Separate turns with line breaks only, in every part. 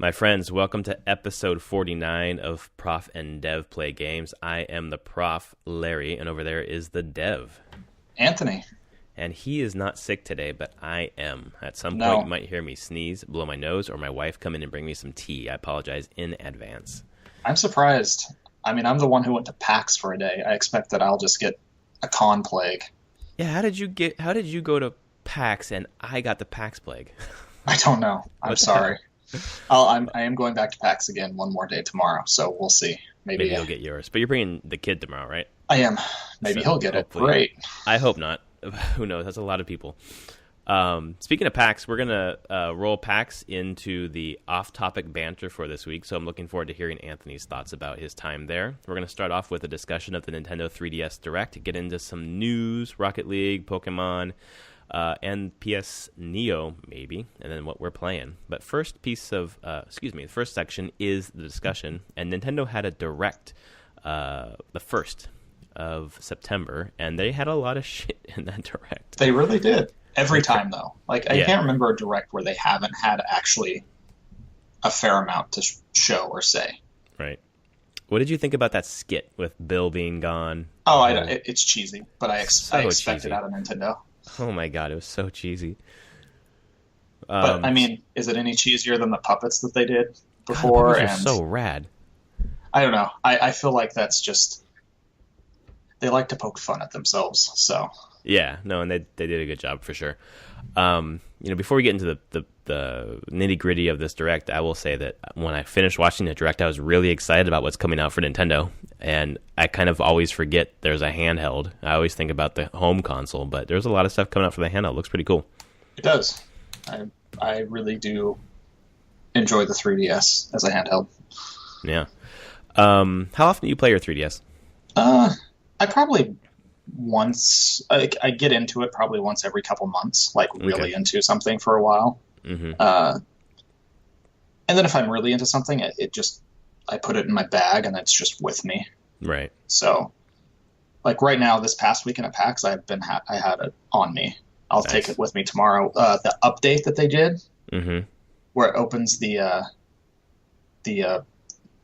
My friends, welcome to episode 49 of Prof and Dev Play Games. I am the Prof, Larry, and over there is the Dev,
Anthony.
And he is not sick today, but I am. At some point, you might hear me sneeze, blow my nose, or my wife come in and bring me some tea. I apologize in advance.
I'm surprised. I mean, I'm the one who went to PAX for a day. I expect that I'll just get a con plague.
Yeah, how did you go to PAX and I got the PAX plague?
I don't know. I'm sorry. I am going back to PAX again one more day tomorrow, so we'll see. Maybe
you'll get yours. But you're bringing the kid tomorrow, right?
I am. Maybe he'll get it. Great.
I hope not. Who knows? That's a lot of people. Speaking of PAX, we're going to roll PAX into the off-topic banter for this week, so I'm looking forward to hearing Anthony's thoughts about his time there. We're going to start off with a discussion of the Nintendo 3DS Direct, get into some news, Rocket League, Pokemon, and PS Neo, maybe, and then what we're playing. But first the first section is the discussion, and Nintendo had a Direct the 1st of September, and they had a lot of shit in that Direct.
They really did. Every time, though. I can't remember a Direct where they haven't had actually a fair amount to show or say.
Right. What did you think about that skit with Bill being gone?
Oh, it's cheesy, but I expect it out of Nintendo.
Oh my god, it was so cheesy.
But, I mean, is it any cheesier than the puppets that they did before?
God, the so rad.
I don't know. I feel like that's just... They like to poke fun at themselves, so...
Yeah, no, and they did a good job for sure. Before we get into the nitty-gritty of this Direct, I will say that when I finished watching the Direct, I was really excited about what's coming out for Nintendo, and I kind of always forget there's a handheld. I always think about the home console, but there's a lot of stuff coming out for the handheld. It looks pretty cool. It
does. I really do enjoy the 3DS as a handheld.
Yeah. How often do you play your 3DS?
I probably... once I get into it probably once every couple months, really into something for a while.
Mm-hmm.
And then if I'm really into something, I put it in my bag and it's just with me.
Right.
So, right now, this past weekend at PAX, I had it on me. I'll take it with me tomorrow. The update that they did, where it opens the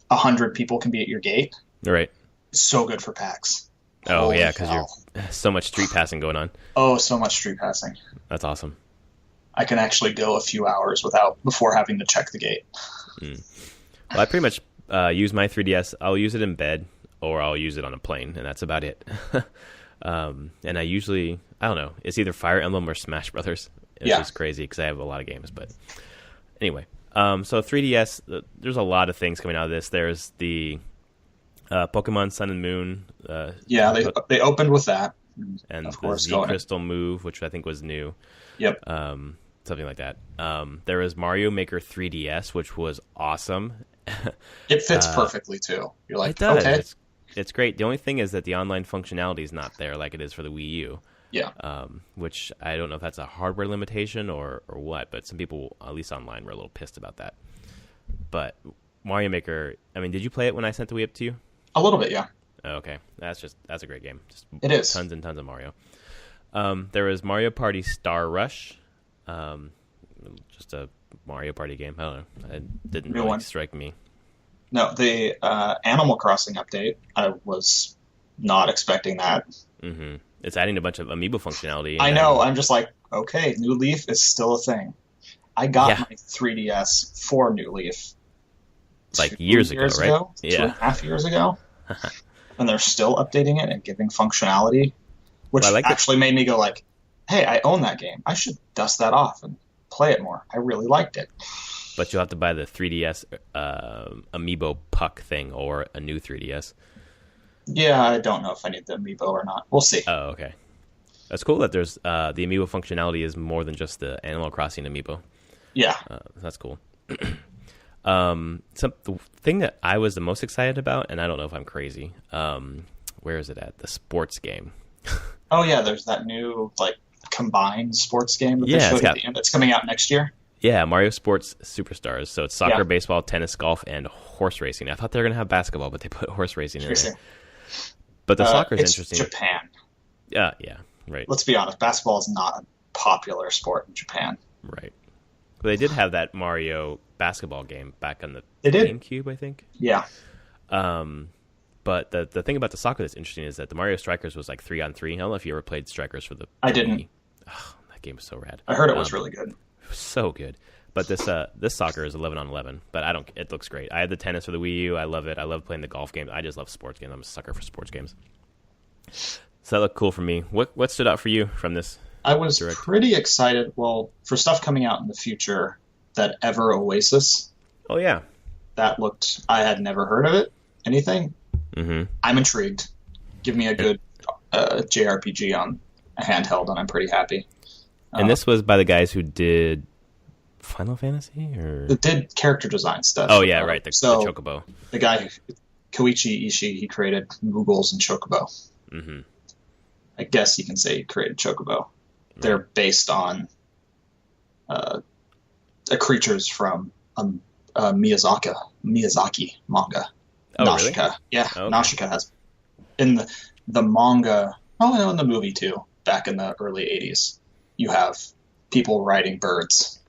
100 people can be at your gate.
Right.
So good for PAX.
Oh, yeah, because you're so much street passing going on.
Oh, so much street passing.
That's awesome.
I can actually go a few hours before having to check the gate.
Well, I pretty much use my 3DS. I'll use it in bed, or I'll use it on a plane, and that's about it. And I usually, I don't know, it's either Fire Emblem or Smash Brothers. It's just crazy because I have a lot of games. But anyway, so 3DS, there's a lot of things coming out of this. There's the... Pokemon Sun and Moon.
They opened with that.
And of course, the Z-Crystal move, which I think was new.
Yep.
Something like that. There was Mario Maker 3DS, which was awesome.
It fits perfectly, too. You're like,
it does.
Okay.
It's great. The only thing is that the online functionality is not there like it is for the Wii U.
Yeah.
Which I don't know if that's a hardware limitation or what, but some people, at least online, were a little pissed about that. But Mario Maker, I mean, did you play it when I sent the Wii up to you?
A little bit, yeah.
Okay, that's a great game.
It is.
Tons and tons of Mario. There was Mario Party Star Rush, just a Mario Party game. I don't know. It didn't really strike me.
No, the Animal Crossing update, I was not expecting that.
Mm-hmm. It's adding a bunch of amiibo functionality.
I know. I'm just like, okay, New Leaf is still a thing. I got my 3DS for New Leaf.
Years ago, right?
2.5 years ago. And they're still updating it and giving functionality, which actually made me go hey, I own that game. I should dust that off and play it more. I really liked it.
But you'll have to buy the 3DS Amiibo Puck thing or a new 3DS.
Yeah, I don't know if I need the Amiibo or not. We'll see.
Oh, okay. That's cool that there's the Amiibo functionality is more than just the Animal Crossing Amiibo.
Yeah.
That's cool. The thing that I was the most excited about, and I don't know if I'm crazy, where is it at? The sports game.
Oh, yeah, there's that new, combined sports game that they showed at the end. It's coming out next year.
Yeah, Mario Sports Superstars. So it's soccer, baseball, tennis, golf, and horse racing. I thought they were going to have basketball, but they put horse racing in there. But the soccer is interesting.
It's Japan.
Yeah, right.
Let's be honest, basketball is not a popular sport in Japan.
Right. But they did have that Mario basketball game back on the
did.
GameCube, I think.
Yeah.
But the thing about the soccer that's interesting is that the Mario Strikers was like 3-on-3. I don't know if you ever played Strikers for the
I didn't.
Wii. Oh, that game was so rad.
I heard it was really good.
It was so good. But this soccer is 11-on-11. But it looks great. I had the tennis for the Wii U. I love it. I love playing the golf games. I just love sports games. I'm a sucker for sports games. So that looked cool for me. What stood out for you from this?
I was pretty excited. Well, for stuff coming out in the future, that Ever Oasis.
Oh yeah,
that looked. I had never heard of it. Anything.
Mm-hmm.
I'm intrigued. Give me a good JRPG on a handheld, and I'm pretty happy.
And this was by the guys who did Final Fantasy, or
it did character design stuff.
Oh yeah, right. The Chocobo.
The guy, Koichi Ishii, he created Moogles and Chocobo.
Mm-hmm.
I guess you can say he created Chocobo. They're based on creatures from Miyazaki manga.
Oh,
Nausicaa.
Really?
Yeah, okay. Nausicaa has in the manga. Oh, I know in the movie too. Back in the early '80s, you have people riding birds.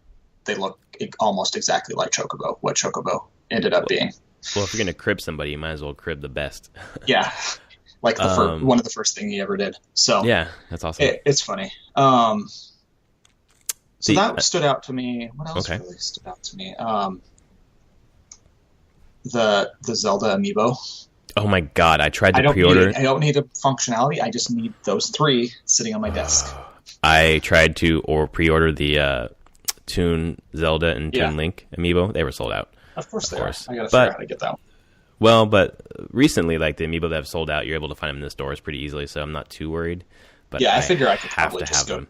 They look almost exactly like Chocobo. What Chocobo ended up being.
Well, if you're gonna crib somebody, you might as well crib the best.
Yeah, like one of the first things he ever did. So
yeah, that's awesome.
It's funny. So that stood out to me. What else really stood out to me? The Zelda amiibo.
Oh my god! I tried to pre-order.
I don't need a functionality. I just need those 3 sitting on my desk.
I tried to pre-order the Toon Zelda and Toon Link amiibo. They were sold out.
Of course they are. I gotta figure out how to get that one.
Well, but recently, like the amiibo that have sold out, you're able to find them in the stores pretty easily, so I'm not too worried. But
yeah, I figure I could
have
probably
to
just
have
go
them.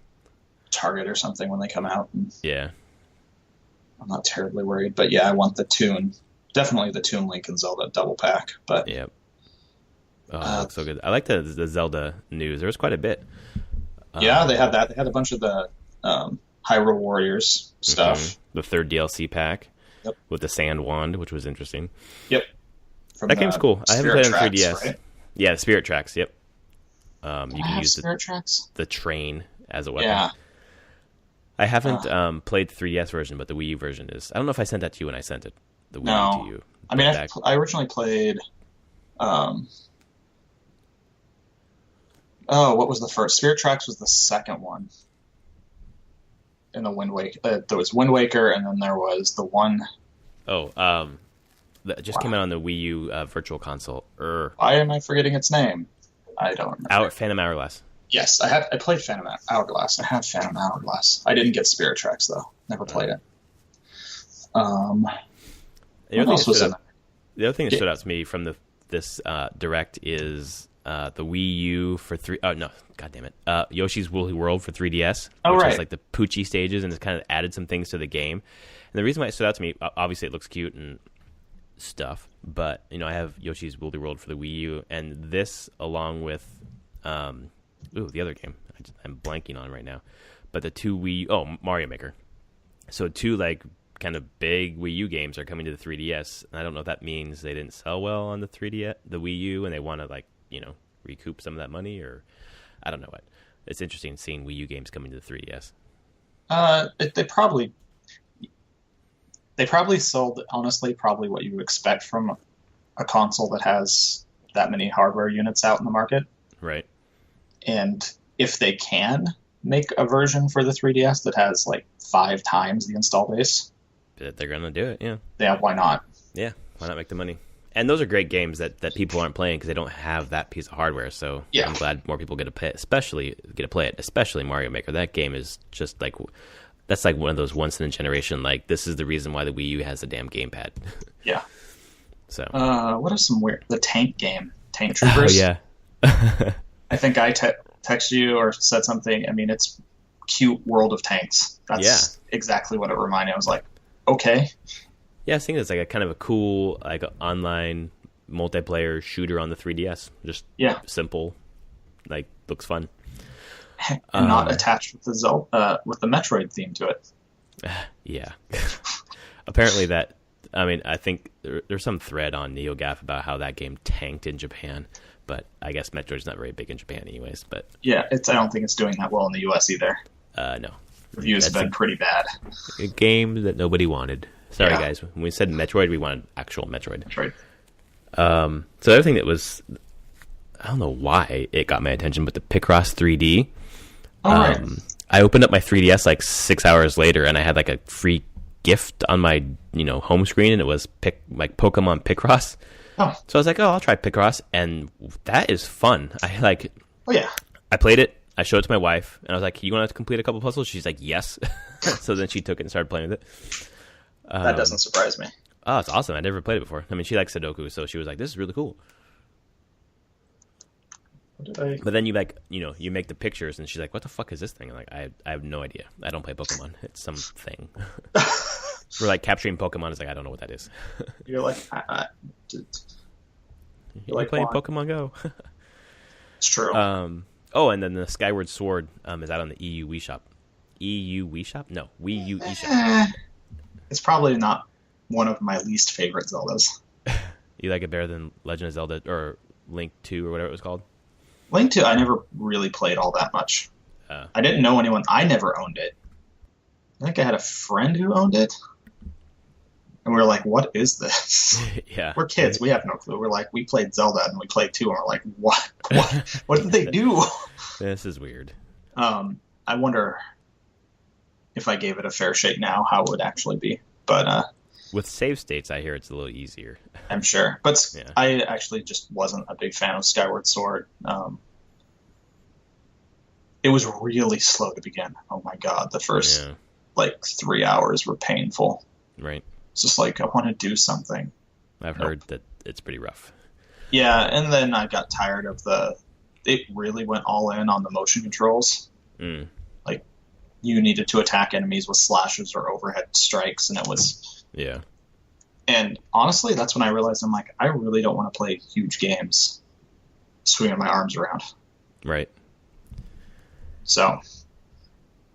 Target or something when they come out.
Yeah.
I'm not terribly worried, but yeah, I want the Toon. Definitely the Toon Link and Zelda double pack. But
yeah. Oh, that looks so good. I like the Zelda news. There was quite a bit.
Yeah, they had that. They had a bunch of the Hyrule Warriors stuff.
Mm-hmm. The 3rd DLC pack.
Yep.
With the Sand Wand, which was interesting.
Yep.
That game's cool. I haven't played it on 3DS.
Right?
Yeah, the Spirit Tracks. Yep. You can use
the
train as a weapon.
Yeah.
I haven't played the 3DS version, but the Wii U version is. I don't know if I sent that to you when I sent it. The Wii U to you.
I mean, I originally played. What was the first? Spirit Tracks was the second one. In the Wind Waker, there was Wind Waker, and then there was the one.
That just came out on the Wii U Virtual Console.
Why am I forgetting its name? I don't remember.
Phantom Hourglass.
Yes, I played Phantom Hourglass. I had Phantom Hourglass. I didn't get Spirit Tracks though. Never played it.
The other thing that stood out to me from this Direct is the Wii U for 3. Oh no, god damn it! Yoshi's Woolly World for 3DS. Which is like the Poochie stages, and it's kind of added some things to the game. And the reason why it stood out to me, obviously, it looks cute and stuff, but I have Yoshi's Woolly World for the Wii U, and this along with the other game I'm blanking on right now, but the 2 Mario Maker. So 2 like kind of big Wii U games are coming to the 3DS, and I don't know if that means they didn't sell well on the the Wii U, and they want to recoup some of that money, or I don't know what. It's interesting seeing Wii U games coming to the 3DS.
They probably sold, honestly, probably what you would expect from a console that has that many hardware units out in the market.
Right.
And if they can make a version for the 3DS that has like 5 times the install base,
they're going to do it, yeah.
Yeah, why not?
Yeah, why not make the money? And those are great games that people aren't playing because they don't have that piece of hardware. So yeah. I'm glad more people get to play it, especially Mario Maker. That game is just like... That's like one of those once in a generation. Like this is the reason why the Wii U has a damn gamepad.
Yeah.
So.
What are some weird? The tank game, Tank Troopers.
Oh yeah.
I think I texted you or said something. I mean, it's cute World of Tanks. That's exactly what it reminded me. I was like, okay.
Yeah, I think it's like a kind of a cool like online multiplayer shooter on the 3DS. Just simple, like looks fun.
And not attached with the Metroid theme to it.
Yeah. Apparently I think there's some thread on NeoGAF about how that game tanked in Japan, but I guess Metroid's not very big in Japan anyways. But
yeah, I don't think it's doing that well in the US either.
No.
Reviews have been pretty bad.
A game that nobody wanted. Sorry, guys. When we said Metroid, we wanted actual Metroid.
Metroid.
So the other thing that was, I don't know why it got my attention, but the Picross 3D.
Right.
I opened up my 3DS like 6 hours later, and I had like a free gift on my home screen, and it was Pokemon Picross.
Oh.
So I was like, I'll try Picross, and that is fun.
Oh yeah.
I played it. I showed it to my wife, and I was like, "You want to complete a couple puzzles?" She's like, "Yes." So then she took it and started playing with it.
That doesn't surprise me.
Oh, it's awesome! I never played it before. I mean, she likes Sudoku, so she was like, "This is really cool." But then you make the pictures, and she's like, "What the fuck is this thing?" I'm like, I have no idea. I don't play Pokemon. It's some thing. We're like capturing Pokemon. Is like, I don't know what that is.
You're like,
you're like playing Pokemon Go.
It's true.
Oh, and then the Skyward Sword is out on the EU Wii Shop. EU Wii Shop? No, Wii U eShop.
It's probably not one of my least favorite Zeldas.
You like it better than Legend of Zelda or Link 2 or whatever it was called?
Link 2, I never really played all that much. I didn't know anyone. I never owned it. I think I had a friend who owned it. And we were like, what is this?
Yeah.
We're kids. We have no clue. We're like, we played Zelda and we played 2 and we're like, what? What did they do?
This is weird.
I wonder if I gave it a fair shake now, how it would actually be. But
with save states, I hear it's a little easier.
I'm sure. But yeah. I actually just wasn't a big fan of Skyward Sword. It was really slow to begin. Oh my God. The first 3 hours were painful.
Right.
It's just like, I want to do something.
I've heard that it's pretty rough.
Yeah, and then I got tired of it really went all in on the motion controls. Like, you needed to attack enemies with slashes or overhead strikes, and it was...
Yeah.
And honestly, that's when I realized, I'm like, I really don't want to play huge games swinging my arms around.
Right.
So...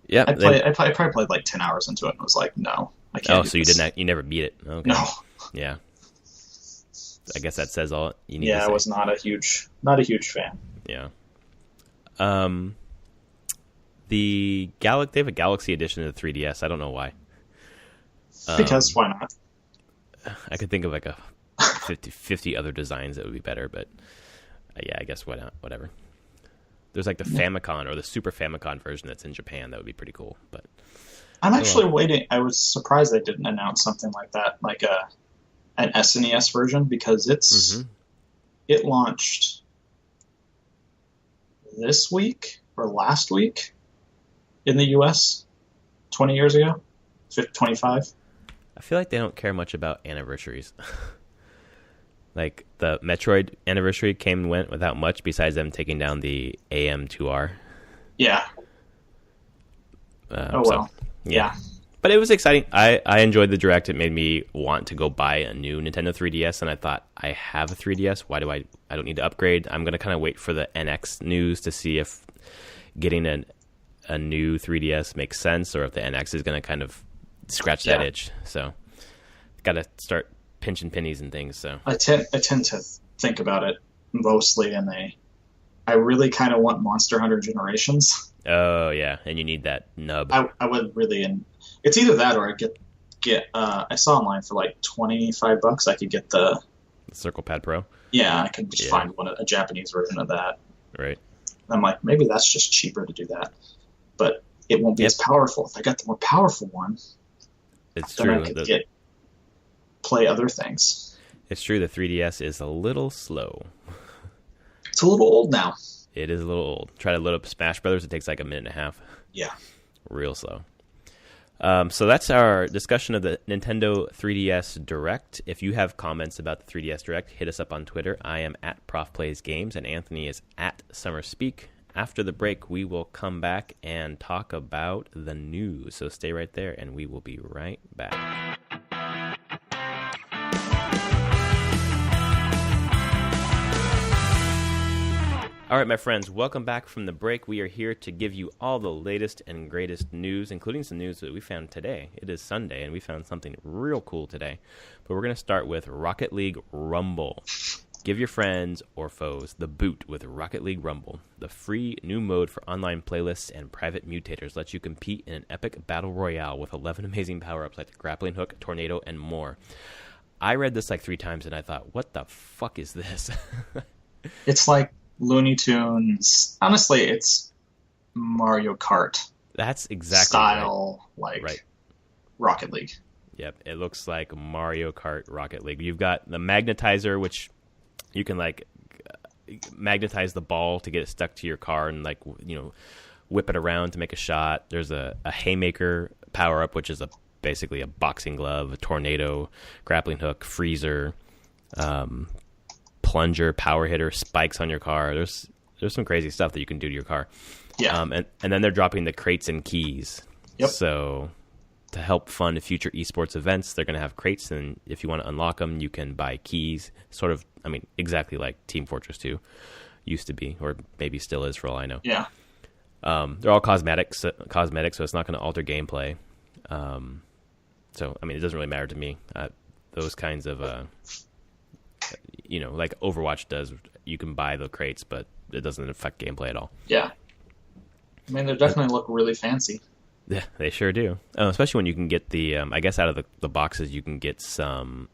Yeah.
I probably played like 10 hours into it and was like, no. I can't
so you never beat it? Okay.
No.
Yeah. I guess that says all you need to say.
Yeah, I was not a huge fan.
Yeah. They have a Galaxy edition of the 3DS. I don't know why.
Because why not?
I could think of like a 50 other designs that would be better, but yeah, I guess why not? Whatever. There's like the Famicom or the Super Famicom version that's in Japan. That would be pretty cool, but...
I'm actually waiting. I was surprised they didn't announce something like that, like an SNES version, because it launched this week or last week in the US 20 years ago, 25.
I feel like they don't care much about anniversaries. Like the Metroid anniversary came and went without much besides them taking down the AM2R.
Yeah. Oh, well. Yeah.
But it was exciting. I enjoyed the Direct. It made me want to go buy a new Nintendo 3DS, and I thought, I have a 3DS. Why do I don't need to upgrade. I'm going to kind of wait for the NX news to see if getting a new 3DS makes sense, or if the NX is going to kind of scratch that itch. So got to start pinching pennies and things. So
I tend to think about it mostly, and I really kind of want Monster Hunter Generations.
Oh yeah, and you need that nub.
I would really, and it's either that or I get. I saw online for like $25. I could get the
Circle Pad Pro.
Yeah, I could just find a Japanese version of that.
Right.
I'm like, maybe that's just cheaper to do that, but it won't be as powerful. If I got the more powerful one,
it's
then
true.
I could play other things.
It's true. The 3DS is a little slow.
It's a little old now.
It is a little old. Try to load up Smash Brothers. It takes like a minute and a half.
Yeah.
Real slow. So that's our discussion of the Nintendo 3DS Direct. If you have comments about the 3DS Direct, hit us up on Twitter. I am at Prof Plays Games, and Anthony is at Summer Speak. After the break, we will come back and talk about the news. So stay right there, and we will be right back. All right, my friends, welcome back from the break. We are here to give you all the latest and greatest news, including some news that we found today. It is Sunday, and we found something real cool today. But we're going to start with Rocket League Rumble. Give your friends or foes the boot with Rocket League Rumble. The free new mode for online playlists and private mutators lets you compete in an epic battle royale with 11 amazing power-ups like the grappling hook, tornado, and more. I read this like 3 times and I thought, what the fuck is this?
It's like Looney Tunes. Honestly, it's Mario Kart.
That's exactly
style,
right.
like Rocket League.
Yep, it looks like Mario Kart Rocket League. You've got the magnetizer, which you can like magnetize the ball to get it stuck to your car and like whip it around to make a shot. There's a haymaker power up, which is basically a boxing glove, a tornado, grappling hook, freezer, plunger, power hitter, spikes on your car. There's some crazy stuff that you can do to your car.
Yeah,
and then they're dropping the crates and keys.
Yep.
So to help fund future esports events, they're going to have crates, and if you want to unlock them, you can buy keys. Sort of, exactly like Team Fortress 2 used to be, or maybe still is for all I know.
Yeah.
They're all cosmetics, so it's not going to alter gameplay. So, it doesn't really matter to me. Those kinds of, like Overwatch does, you can buy the crates, but it doesn't affect gameplay at all.
Yeah. They definitely look really fancy.
Yeah, they sure do. Especially when you can get the, I guess out of the boxes, you can get some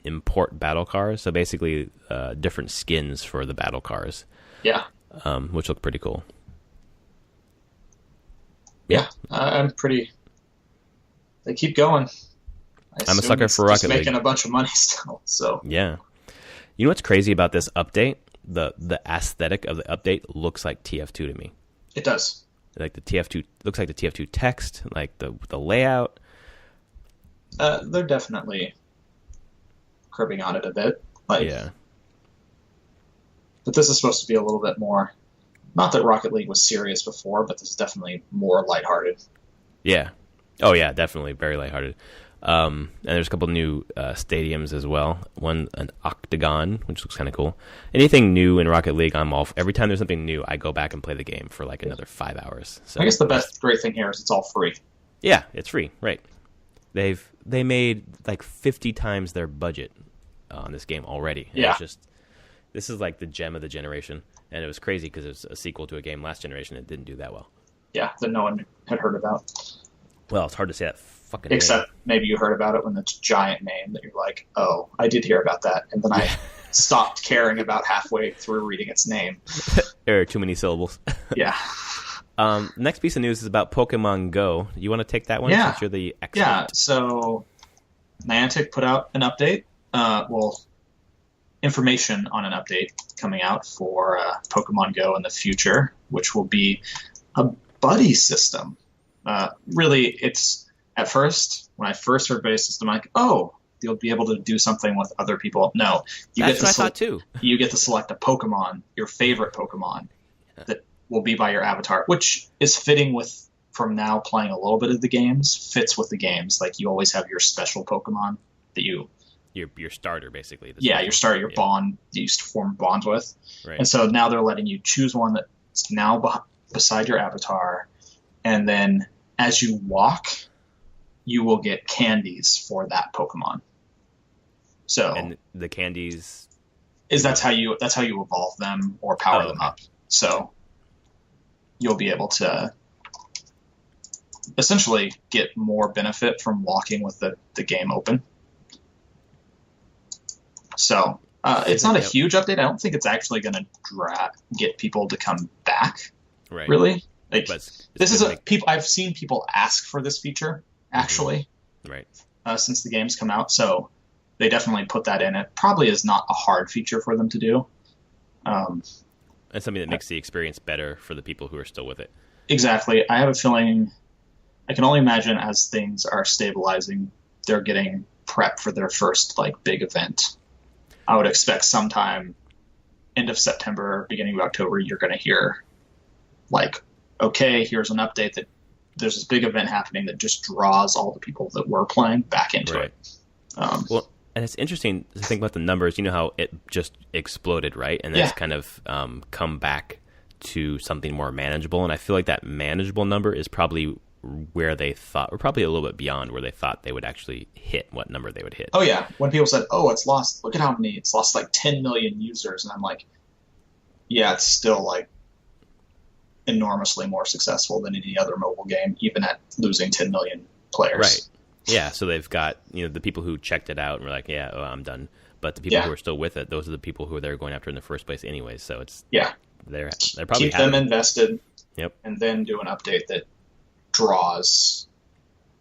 import battle cars. So basically different skins for the battle cars.
Yeah.
Which look pretty cool.
Yeah, I'm pretty... They keep going.
I'm a sucker for Rocket League.
Making a bunch of money still, so...
Yeah. You know what's crazy about this update? The aesthetic of the update looks like TF2 to me.
It does.
Like the TF2 looks like the TF2 text, like the layout.
They're definitely cribbing on it a bit.
Yeah.
But this is supposed to be a little bit more. Not that Rocket League was serious before, but this is definitely more lighthearted.
Yeah. Oh yeah, definitely very lighthearted. And there's a couple new stadiums as well. One, an octagon, which looks kind of cool. Anything new in Rocket League, I'm all. Every time there's something new, I go back and play the game for like another 5 hours. So
I guess the great thing here is it's all free.
Yeah, it's free, right? They made like 50 times their budget on this game already. And
yeah.
This is like the gem of the generation, and it was crazy because it was a sequel to a game last generation that didn't do that well.
Yeah, that no one had heard about.
Well, it's hard to say that fucking
Except
name.
Maybe you heard about it when it's a giant name that you're like, oh, I did hear about that. And then I stopped caring about halfway through reading its name.
There are too many syllables.
Yeah.
Next piece of news is about Pokemon Go. You want to take that one since you're the expert?
Yeah, so Niantic put out an update. Information on an update coming out for Pokemon Go in the future, which will be a buddy system. Really, it's at first, when I first heard buddy system, I'm like, oh, you'll be able to do something with other people. No,
That's what I thought too.
You get to select a Pokemon, your favorite Pokemon, that will be by your avatar, which is fitting with, from now playing a little bit of the games, fits with the games. Like you always have your special Pokemon that you...
Your starter, basically.
Your starter, your bond you used to form bonds with.
Right.
And so now they're letting you choose one that's now beside your avatar, and then as you walk, you will get candies for that Pokemon. So,
and the candies
that's how you evolve them or power them up. So you'll be able to essentially get more benefit from walking with the game open. So it's not a huge update. I don't think it's actually going to get people to come back.
Right.
Really, like
this is
I've seen people ask for this feature actually.
Right.
Since the game's come out, so they definitely put that in. It probably is not a hard feature for them to do.
And something that makes the experience better for the people who are still with it.
Exactly. I have a feeling. I can only imagine as things are stabilizing, they're getting prepped for their first big event. I would expect sometime end of September, beginning of October, you're going to hear okay, here's an update that there's this big event happening that just draws all the people that were playing back into it.
Well, and it's interesting to think about the numbers. You know how it just exploded, right? And that's kind of come back to something more manageable. And I feel like that manageable number is probably where they thought, or probably a little bit beyond where they thought they would actually hit, what number they would hit.
Oh yeah, when people said, "Oh, it's lost. Look at how many. It's lost like 10 million users," and I'm like, yeah, it's still like enormously more successful than any other mobile game, even at losing 10 million players.
Right. Yeah. So they've got the people who checked it out and were like, "Yeah, I'm done." But the people who are still with it, those are the people who they're going after in the first place, anyways. So it's they're probably
keep them invested.
Yep.
And then do an update that draws.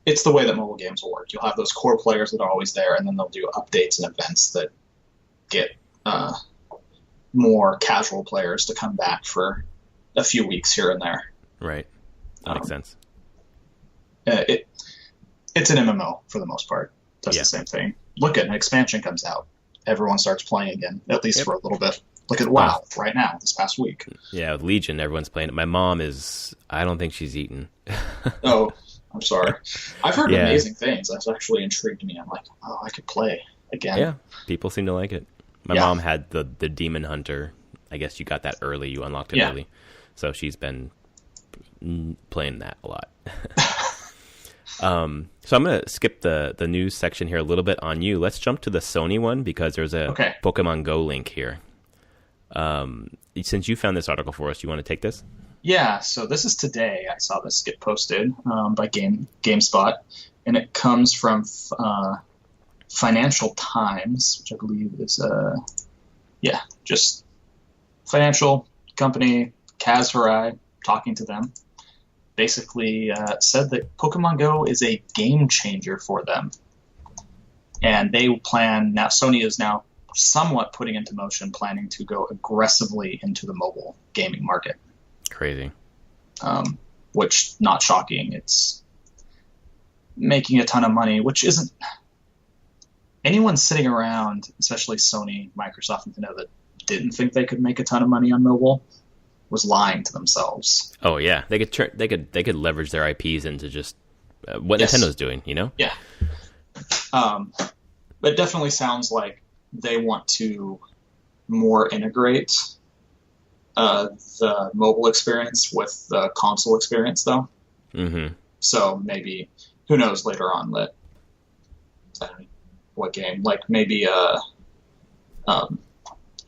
It's the way that mobile games will work. You'll have those core players that are always there, and then they'll do updates and events that get more casual players to come back for a few weeks here and there.
Right. That makes sense.
It's an MMO for the most part. Does the same thing. Look at an expansion comes out. Everyone starts playing again, at least for a little bit. Look at WoW right now, this past week.
Yeah, with Legion, everyone's playing it. My mom I don't think she's eaten.
Oh, I'm sorry. I've heard amazing things. That's actually intrigued me. I'm like, oh, I could play again.
Yeah, people seem to like it. My mom had the Demon Hunter. I guess you got that early. You unlocked it early. So she's been playing that a lot. So I'm going to skip the news section here a little bit on you. Let's jump to the Sony one because there's a Pokemon Go link here. Since you found this article for us, you want to take this?
Yeah, so this is today. I saw this get posted by GameSpot, and it comes from Financial Times, which I believe is, just financial company, Kaz Hirai, talking to them. Basically said that Pokemon Go is a game changer for them. And they plan, now Sony is now somewhat putting into motion planning to go aggressively into the mobile gaming market.
Crazy.
Which, not shocking. It's making a ton of money, which isn't... Anyone sitting around, especially Sony, Microsoft, and Nintendo, that didn't think they could make a ton of money on mobile was lying to themselves.
Oh yeah, they could leverage their IPs into just what Nintendo's doing,
Yeah. But it definitely sounds like they want to more integrate the mobile experience with the console experience, though.
Mm-hmm.
So maybe, who knows, later on that, I don't know what game, like maybe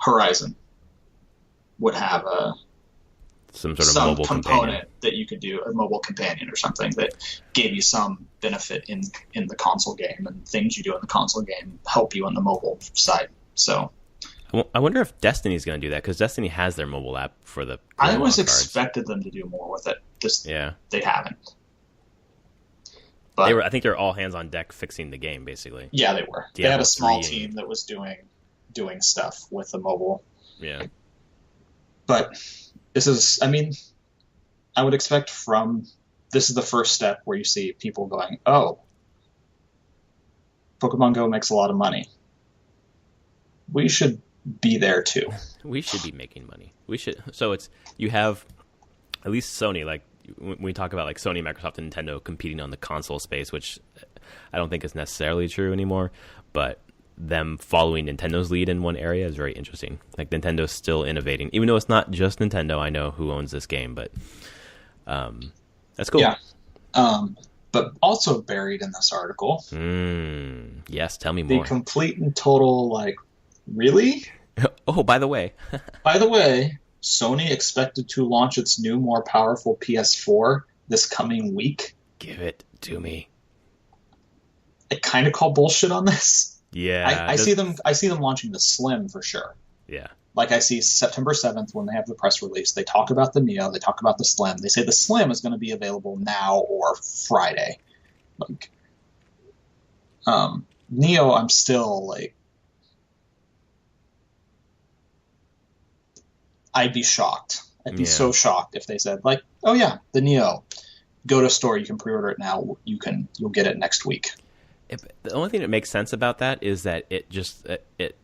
Horizon would have
some sort of mobile
component
companion
that you could do, a mobile companion or something that gave you some benefit in the console game, and things you do in the console game help you on the mobile side. So
I wonder if Destiny's going to do that, because Destiny has their mobile app for the
I always expected them to do more with it. Just they haven't. But
I think they're all hands on deck fixing the game, basically.
Yeah, they were. They had a small team that was doing stuff with the mobile.
Yeah.
But this is, I would expect this is the first step where you see people going, oh, Pokemon Go makes a lot of money. We should be there too.
We should be making money. We should. So you have at least Sony, like when we talk about like Sony, Microsoft, and Nintendo competing on the console space, which I don't think is necessarily true anymore, but them following Nintendo's lead in one area is very interesting. Like Nintendo's still innovating, even though it's not just Nintendo. I know who owns this game, but that's cool.
Yeah. But also buried in this article.
Yes, tell me more.
The complete and total, really?
Oh, by the way,
Sony expected to launch its new, more powerful PS4 this coming week.
Give it to me.
I kind of call bullshit on this.
Yeah,
I see them launching the Slim for sure.
Yeah,
like I see September 7th when they have the press release. They talk about the Neo. They talk about the Slim. They say the Slim is going to be available now or Friday. Neo, I'm still I'd be shocked. I'd be so shocked if they said oh yeah, the Neo. Go to store. You can pre-order it now. You'll get it next week.
The only thing that makes sense about that is that it just it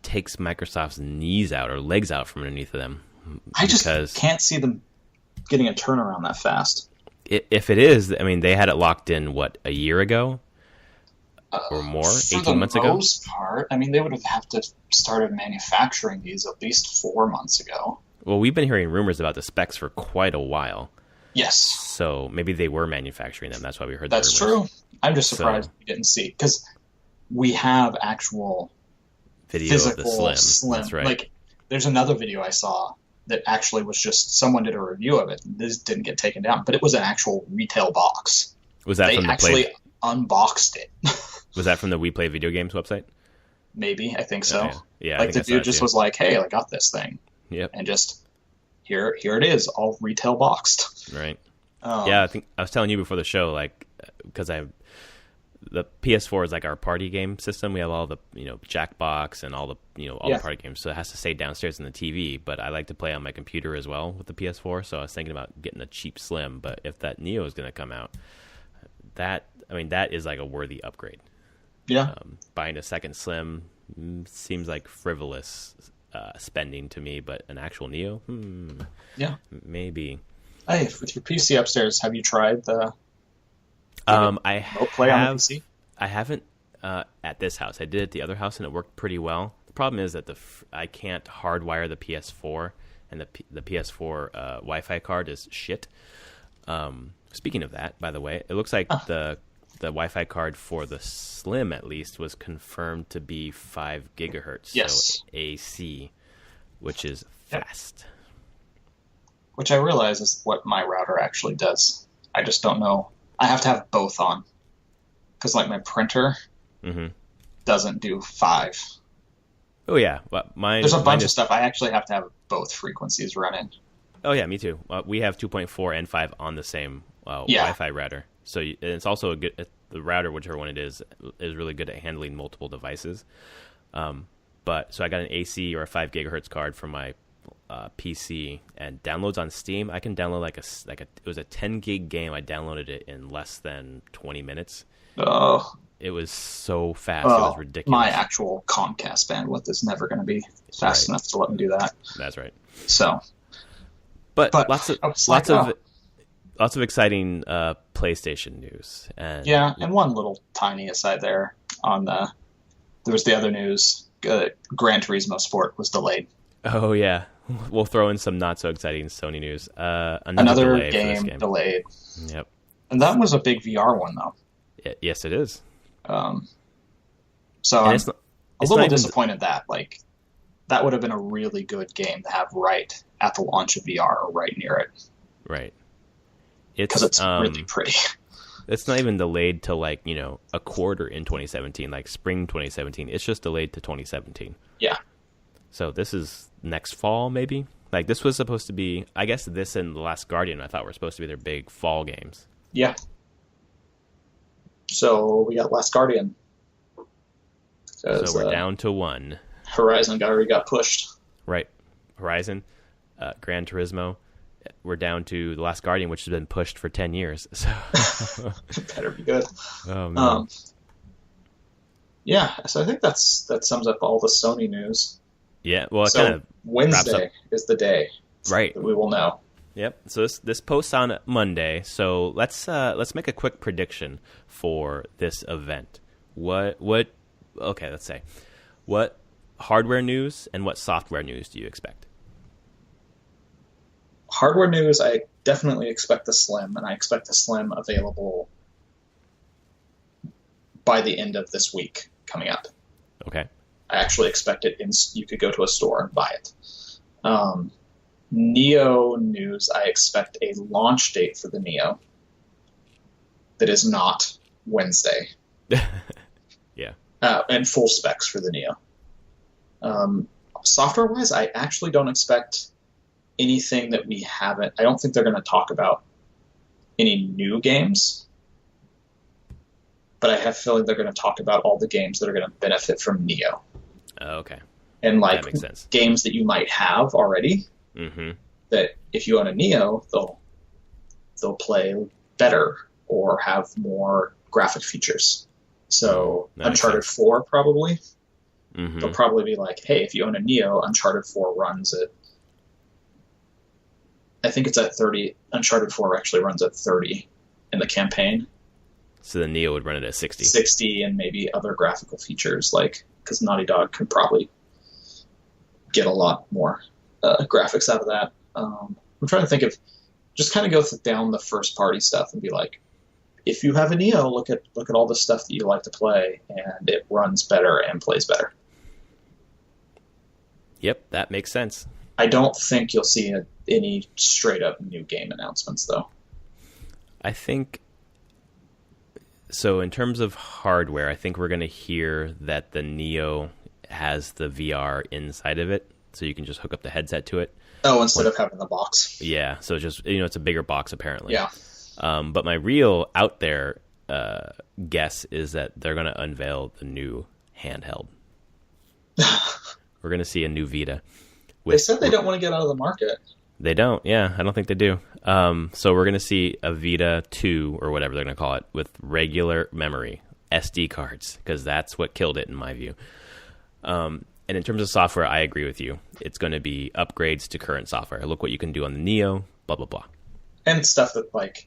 takes Microsoft's knees out or legs out from underneath of them.
I just can't see them getting a turnaround that fast.
If it is, they had it locked in, a year ago? Or more? 18 months ago?
For the most part. They would have to started manufacturing these at least 4 months ago.
Well, we've been hearing rumors about the specs for quite a while.
Yes.
So maybe they were manufacturing them. That's why we heard
That's
the rumors.
true. I'm just surprised we didn't see, because we have actual
video
physical
of the Slim. That's right.
Like, there's another video I saw that actually was just someone did a review of it. This didn't get taken down, but it was an actual retail box.
Was that from the
actually unboxed it?
Was that from the We Play Video Games website?
Maybe, I think so.
Yeah.
Like, the dude just was like, "Hey, I got this thing."
Yep.
And just here it is, all retail boxed.
Right. Yeah, I think I was telling you before the show, like, because the PS4 is like our party game system. We have all the, Jackbox and all the, the party games. So it has to stay downstairs in the TV. But I like to play on my computer as well with the PS4. So I was thinking about getting a cheap Slim. But if that Neo is going to come out, that is like a worthy upgrade.
Yeah.
Buying a second Slim seems like frivolous spending to me. But an actual Neo,
yeah,
maybe.
Hey, with your PC upstairs, have you tried the?
I
play on the PC?
I haven't at this house. I did at the other house, and it worked pretty well. The problem is that I can't hardwire the PS4, and the PS4 Wi-Fi card is shit. Speaking of that, by the way, it looks like the Wi-Fi card for the Slim, at least, was confirmed to be 5 gigahertz, so AC, which is fast.
Yep. Which I realize is what my router actually does. I just don't know. I have to have both on, because like my printer doesn't do 5.
Oh yeah, well,
there's a bunch of stuff. I actually have to have both frequencies running.
Oh yeah, me too. We have 2.4 and 5 on the same Wi-Fi router. So it's also the router, whichever one it is really good at handling multiple devices. But so I got an AC or a 5 gigahertz card for my PC, and downloads on Steam. I can download it was a 10 gig game. I downloaded it in less than 20 minutes.
Oh,
it was so fast. It was ridiculous.
My actual Comcast bandwidth is never going to be fast enough to let me do that.
That's right.
So,
but lots of exciting PlayStation news. And
one little tiny aside there there was the other news. Gran Turismo Sport was delayed.
Oh yeah. We'll throw in some not so exciting Sony news.
Another game delayed.
Yep. And
that was a big VR one, though.
Yes, it is.
So I'm a little disappointed that would have been a really good game to have right at the launch of VR or right near it.
Right.
Because it's really pretty.
It's not even delayed to a quarter in 2017, like spring 2017. It's just delayed to 2017.
Yeah.
So this is next fall, maybe? Like, this was supposed to be... I guess this and The Last Guardian, I thought, were supposed to be their big fall games.
Yeah. So we got Last Guardian.
So we're down to 1.
Horizon already got pushed.
Right. Horizon, Gran Turismo. We're down to The Last Guardian, which has been pushed for 10 years. So
better be good.
Oh, man.
Yeah, so I think that sums up all the Sony news.
Yeah, well,
Wednesday is the day,
right?
That we will know.
Yep. So this posts on Monday. So let's make a quick prediction for this event. Okay, let's say, what hardware news and what software news do you expect?
Hardware news, I definitely expect the Slim, and I expect the Slim available by the end of this week coming up.
Okay.
I actually expect it you could go to a store and buy it. Neo news, I expect a launch date for the Neo that is not Wednesday.
Yeah.
And full specs for the Neo. Software-wise, I actually don't expect anything that we haven't... I don't think they're going to talk about any new games, but I have a feeling they're going to talk about all the games that are going to benefit from Neo.
Okay.
And
that makes sense.
Games that you might have already, that if you own a Neo, they'll play better or have more graphic features. So Uncharted 4 probably. They'll probably be like, hey, if you own a Neo, Uncharted 4 runs at... I think it's at 30. Uncharted 4 actually runs at 30 in the campaign.
So the Neo would run it at 60.
60 and maybe other graphical features, because Naughty Dog could probably get a lot more graphics out of that. I'm trying to think of just kind of go down the first party stuff and be like, if you have a Neo, look at all the stuff that you like to play, and it runs better and plays better.
Yep, that makes sense.
I don't think you'll see any straight up new game announcements, though.
I think so. In terms of hardware, I think we're going to hear that the Neo has the VR inside of it, so you can just hook up the headset to it.
Oh, instead of having the box.
Yeah, so just it's a bigger box apparently.
Yeah.
But my real out there guess is that they're going to unveil the new handheld. We're going to see a new Vita.
They said they don't want to get out of the market.
They don't. Yeah, I don't think they do. So we're going to see a Vita 2 or whatever they're going to call it with regular memory, SD cards, because that's what killed it in my view. And in terms of software, I agree with you. It's going to be upgrades to current software. Look what you can do on the Neo, blah, blah, blah.
And stuff that, like,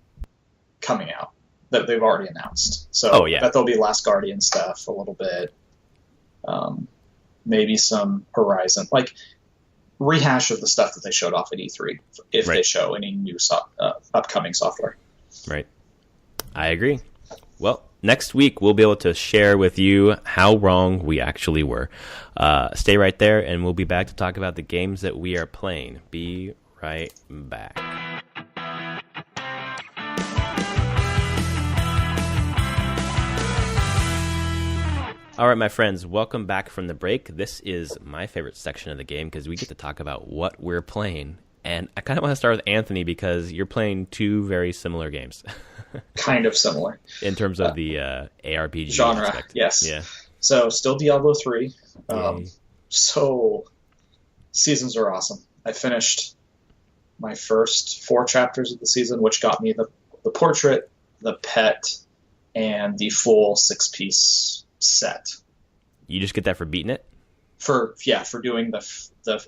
coming out that they've already announced. So I bet there'll be Last Guardian stuff a little bit. Maybe some Horizon. Like, rehash of the stuff that they showed off at E3 if they show any new upcoming software.
Right. I agree. Well, next week we'll be able to share with you how wrong we actually were. Stay right there, and we'll be back to talk about the games that we are playing. Be right back. All right, my friends, welcome back from the break. This is my favorite section of the game because we get to talk about what we're playing. And I kind of want to start with Anthony because you're playing two very similar games.
Kind of similar.
In terms of the ARPG
genre,
aspect.
yes.
Yeah.
So still Diablo 3. So seasons are awesome. I finished my first 4 chapters of the season, which got me the portrait, the pet, and the full 6-piece set.
You just get that for beating it?
For doing the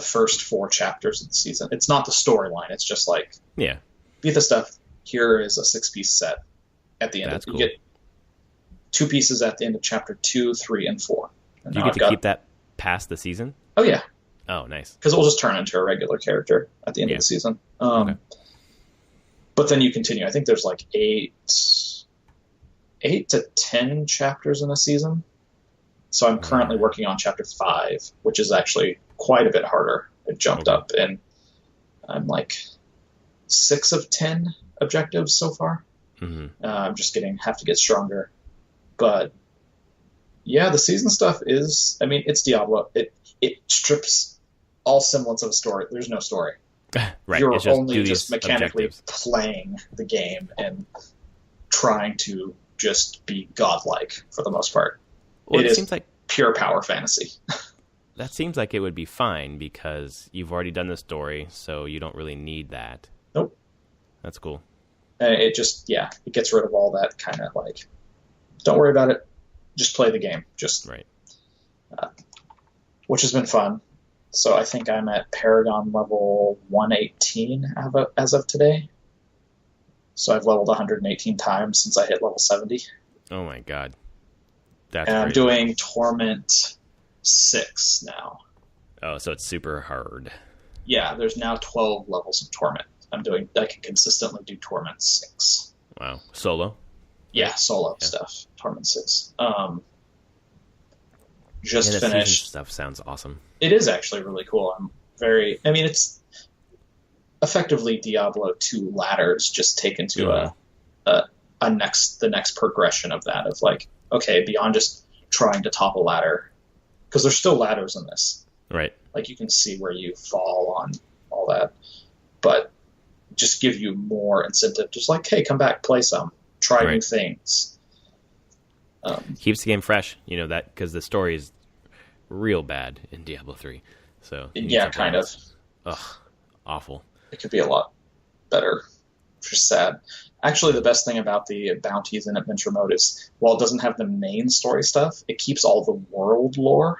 first 4 chapters of the season. It's not the storyline. It's just like, beat the stuff. Here is a 6-piece set at the end.
That's cool.
You get 2 pieces at the end of chapter 2, 3, and 4. And
do you get to keep that past the season?
Oh, yeah.
Oh, nice.
Because it will just turn into a regular character at the end of the season. Okay. But then you continue. I think there's like 8 to 10 chapters in a season. So I'm currently working on chapter 5, which is actually quite a bit harder. It jumped up, and I'm like 6 of 10 objectives so far.
Mm-hmm.
I'm just have to get stronger. But yeah, the season stuff is, I mean, it's Diablo. It strips all semblance of a story. There's no story.
Right.
You're only just mechanically
objectives.
playing the game and trying to just be godlike for the most part.
Well,
it
seems like
pure power fantasy.
That seems like it would be fine because you've already done the story, so you don't really need that.
Nope.
That's cool.
It just, it gets rid of all that kind of like, don't worry about it. Just play the game. Just
right.
Which has been fun. So I think I'm at Paragon level 118 as of today. So I've leveled 118 times since I hit level 70.
Oh my god. That's
and
crazy.
I'm doing Torment 6 now.
Oh, so it's super hard.
Yeah, there's now 12 levels of Torment. I can consistently do Torment 6.
Wow. Solo?
Yeah, solo stuff. Torment 6. Just
the
finished.
Stuff sounds awesome.
It is actually really cool. It's effectively Diablo 2 ladders just taken to the next progression of that, of like, okay, beyond just trying to top a ladder, because there's still ladders in this.
Right.
Like you can see where you fall on all that, but just give you more incentive. Just like, hey, come back, play some, try new things.
Keeps the game fresh, that because the story is real bad in Diablo 3. So
kind of.
Ugh, awful.
It could be a lot better. Which is sad. Actually, the best thing about the bounties in Adventure Mode is, while it doesn't have the main story stuff, it keeps all the world lore,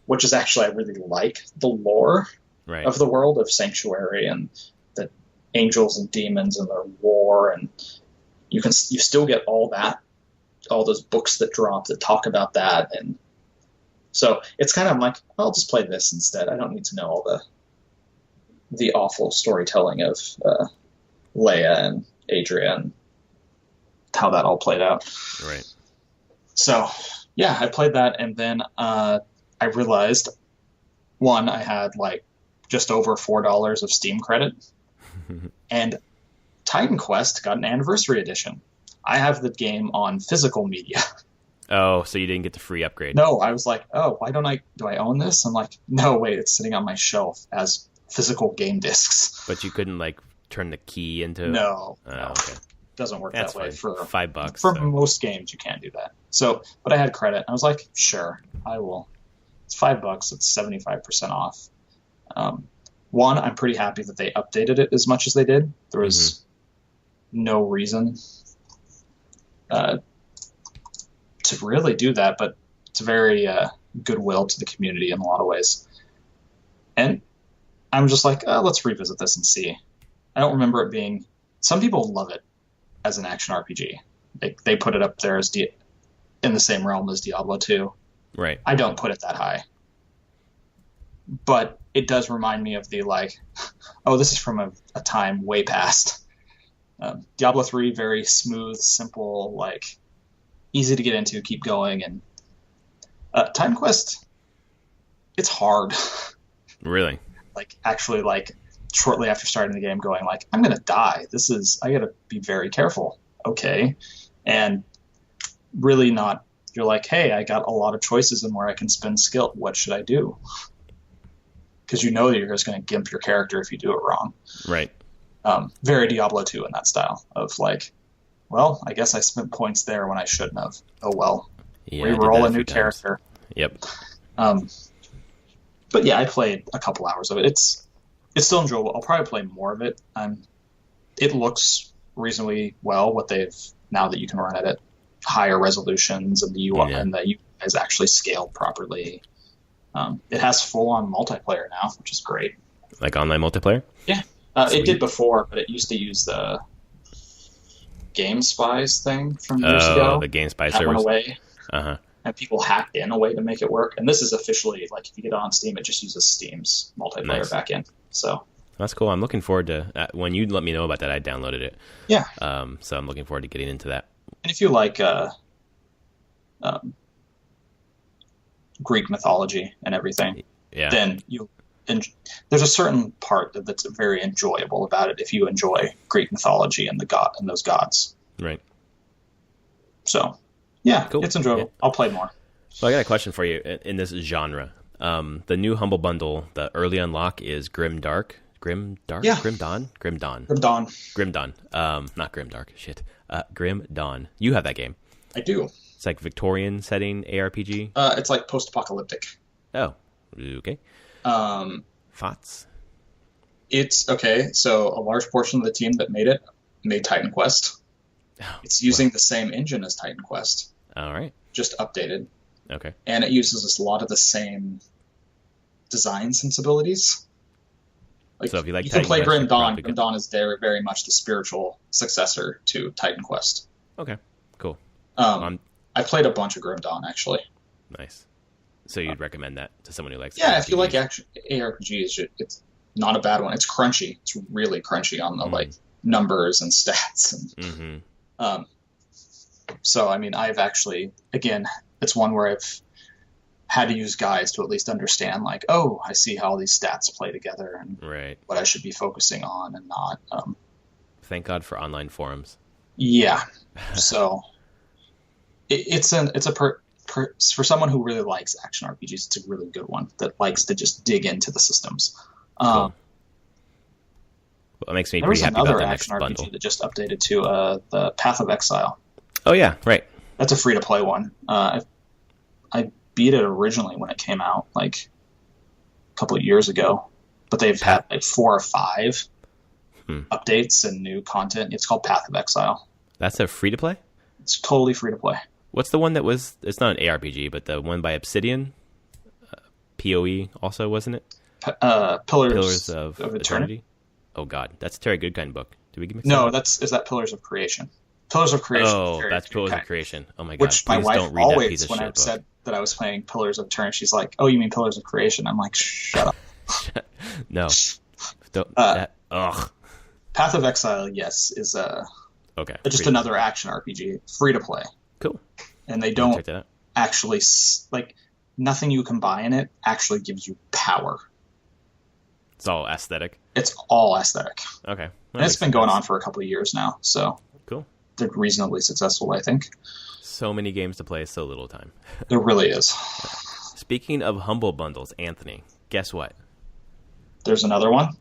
which is actually, I really like the lore of the world of Sanctuary and the angels and demons and their war, and you still get all that, all those books that drop that talk about that, and so it's kind of like, I'll just play this instead. I don't need to know all the awful storytelling of Leia and Adrian, how that all played out.
Right.
So, yeah, I played that, and then I realized, one, I had like just over $4 of Steam credit, and Titan Quest got an anniversary edition. I have the game on physical media.
Oh, so you didn't get the free upgrade?
No, I was like, oh, do I own this? I'm like, no, wait, it's sitting on my shelf as physical game discs.
But you couldn't like turn the key into?
No.
Okay.
Doesn't work
That's
that way
fine.
for
$5.
For most games, you can't do that. So, but I had credit. I was like, sure, I will. It's $5. It's 75% off. One, I'm pretty happy that they updated it as much as they did. There was no reason to really do that, but it's very goodwill to the community in a lot of ways. And I'm just like, let's revisit this and see. I don't remember it being... Some people love it as an action RPG. They put it up there as in the same realm as Diablo 2.
Right.
I don't put it that high. But it does remind me of the, like, oh, this is from a time way past. Diablo 3, very smooth, simple, like, easy to get into, keep going. And Titan Quest, it's hard.
Really?
Like, actually, like, shortly after starting the game going, like, I'm going to die. I got to be very careful. Okay. And really not, you're like, hey, I got a lot of choices in where I can spend skill. What should I do? Because you know that you're just going to gimp your character if you do it wrong.
Right.
Very Diablo 2 in that style of like, well, I guess I spent points there when I shouldn't have. Oh, well.
Yeah,
Reroll a new character.
Yep.
But yeah, I played a couple hours of it. It's still enjoyable. I'll probably play more of it. It looks reasonably well now that you can run it at higher resolutions and the UI and the UI is actually scaled properly. It has full-on multiplayer now, which is great.
Like online multiplayer?
Yeah. It did before, but it used to use the Game Spies thing from years ago.
Oh, the Game Spies
that
service.
Went away.
Uh-huh.
And people hacked in a way to make it work. And this is officially, like, if you get it on Steam, it just uses Steam's multiplayer backend. So
that's cool. I'm looking forward to when you let me know about that. I downloaded it.
Yeah.
So I'm looking forward to getting into that.
And if you like Greek mythology and everything, then there's a certain part that's very enjoyable about it if you enjoy Greek mythology and those gods.
Right.
So, yeah, cool. It's enjoyable.
Yeah.
I'll play more.
Well, I got a question for you in this genre. The new Humble Bundle, the early unlock is Grim Dawn?
Yeah.
Grim Dawn. Not Grim Dark. Shit. Grim Dawn. You have that game.
I do.
It's like Victorian setting ARPG.
It's like post-apocalyptic.
Oh, okay. Thoughts?
It's okay. So a large portion of the team that made Titan Quest. It's using the same engine as Titan Quest.
All right.
Just updated.
Okay.
And it uses a lot of the same design sensibilities. Like, so if you can play Grim Dawn. Grim Dawn is very, very much the spiritual successor to Titan Quest.
Okay, cool.
I played a bunch of Grim Dawn, actually.
Nice. So you'd recommend that to someone who likes
ARPGs? If you like ARPGs, it's not a bad one. It's crunchy. It's really crunchy on the like numbers and stats. And, so, I mean, I've actually, again, it's one where I've had to use guides to at least understand, like, oh, I see how these stats play together and what I should be focusing on and not.
Thank God for online forums.
Yeah. So for someone who really likes action RPGs, it's a really good one that likes to just dig into the systems.
Cool. Well, it makes me pretty happy about the next bundle. There was another action RPG
that just updated to the Path of Exile.
Oh, yeah, right.
That's a free-to-play one. I beat it originally when it came out, like, a couple of years ago. But they've had, like, 4 or 5 updates and new content. It's called Path of Exile.
That's a free-to-play?
It's totally free-to-play.
What's the one that was... It's not an ARPG, but the one by Obsidian? PoE also, wasn't it?
Pillars of Eternity?
Oh, God. That's a Terry Goodkind book. Did we get mixed
up?
No,
is that Pillars of Creation? Pillars of Creation.
Oh, that's Pillars of Creation. Oh, my God.
Which my wife always, when I said that I was playing Pillars of Eternity, she's like, oh, you mean Pillars of Creation? I'm like, shut up.
No. Ugh.
Path of Exile, yes, is
Okay.
just another action RPG, free to play.
Cool.
And they don't actually, like, nothing you can buy in it actually gives you power.
It's all aesthetic?
It's all aesthetic.
Okay.
And it's been going on for a couple of years now, so
cool.
They're reasonably successful, I think.
So many games to play, so little time.
There really is.
Speaking of humble bundles, Anthony, guess what?
There's another one?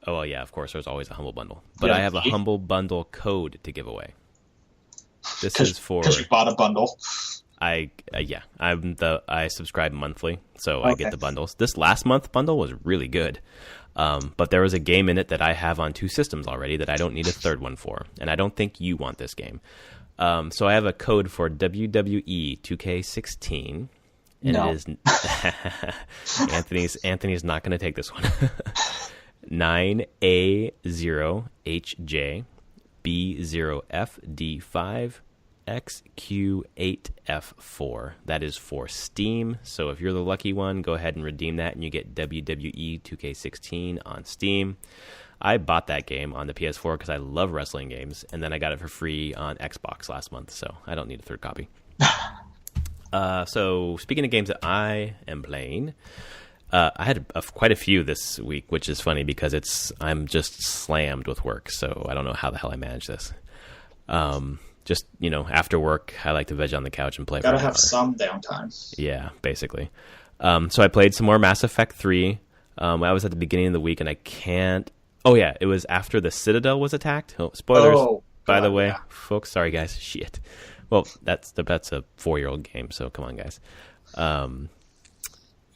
Oh, well, yeah, of course, there's always a humble bundle. But I have a humble bundle code to give away. This is for...
Because you bought a bundle.
I subscribe monthly, so I get the bundles. This last month bundle was really good. But there was a game in it that I have on 2 systems already that I don't need a third one for. And I don't think you want this game. So I have a code for WWE 2K16. And
no.
It is Anthony's not going to take this one. 9A0HJ B0FD5 XQ8F4. That is for Steam. So if you're the lucky one, go ahead and redeem that and you get WWE 2K16 on Steam. I bought that game on the PS4 because I love wrestling games, and then I got it for free on Xbox last month, so I don't need a third copy. So speaking of games that I am playing, I had quite a few this week, which is funny because I'm just slammed with work, so I don't know how the hell I manage this. Just, after work, I like to veg on the couch and play for an hour.
Gotta have some downtime.
Yeah, basically. So I played some more Mass Effect 3. I was at the beginning of the week, and I can't... Oh, yeah, it was after the Citadel was attacked. Oh, spoilers, by the way, folks. Sorry, guys. Shit. Well, that's a 4-year-old game, so come on, guys.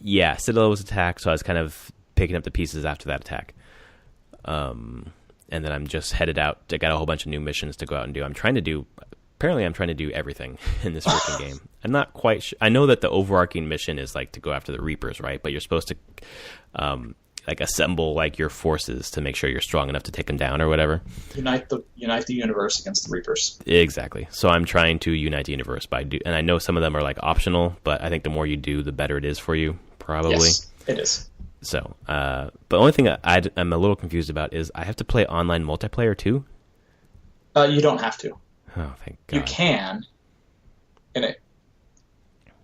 Yeah, Citadel was attacked, so I was kind of picking up the pieces after that attack. And then I'm just headed out. I got a whole bunch of new missions to go out and do. Apparently I'm trying to do everything in this freaking game. I'm not quite sure. I know that the overarching mission is like to go after the Reapers, right? But you're supposed to assemble like your forces to make sure you're strong enough to take them down or whatever.
Unite the universe against the Reapers.
Exactly. So I'm trying to unite the universe and I know some of them are like optional, but I think the more you do, the better it is for you, probably.
Yes, it is.
So, but the only thing I'm a little confused about is I have to play online multiplayer too?
You don't have to.
Oh, thank God.
You can. And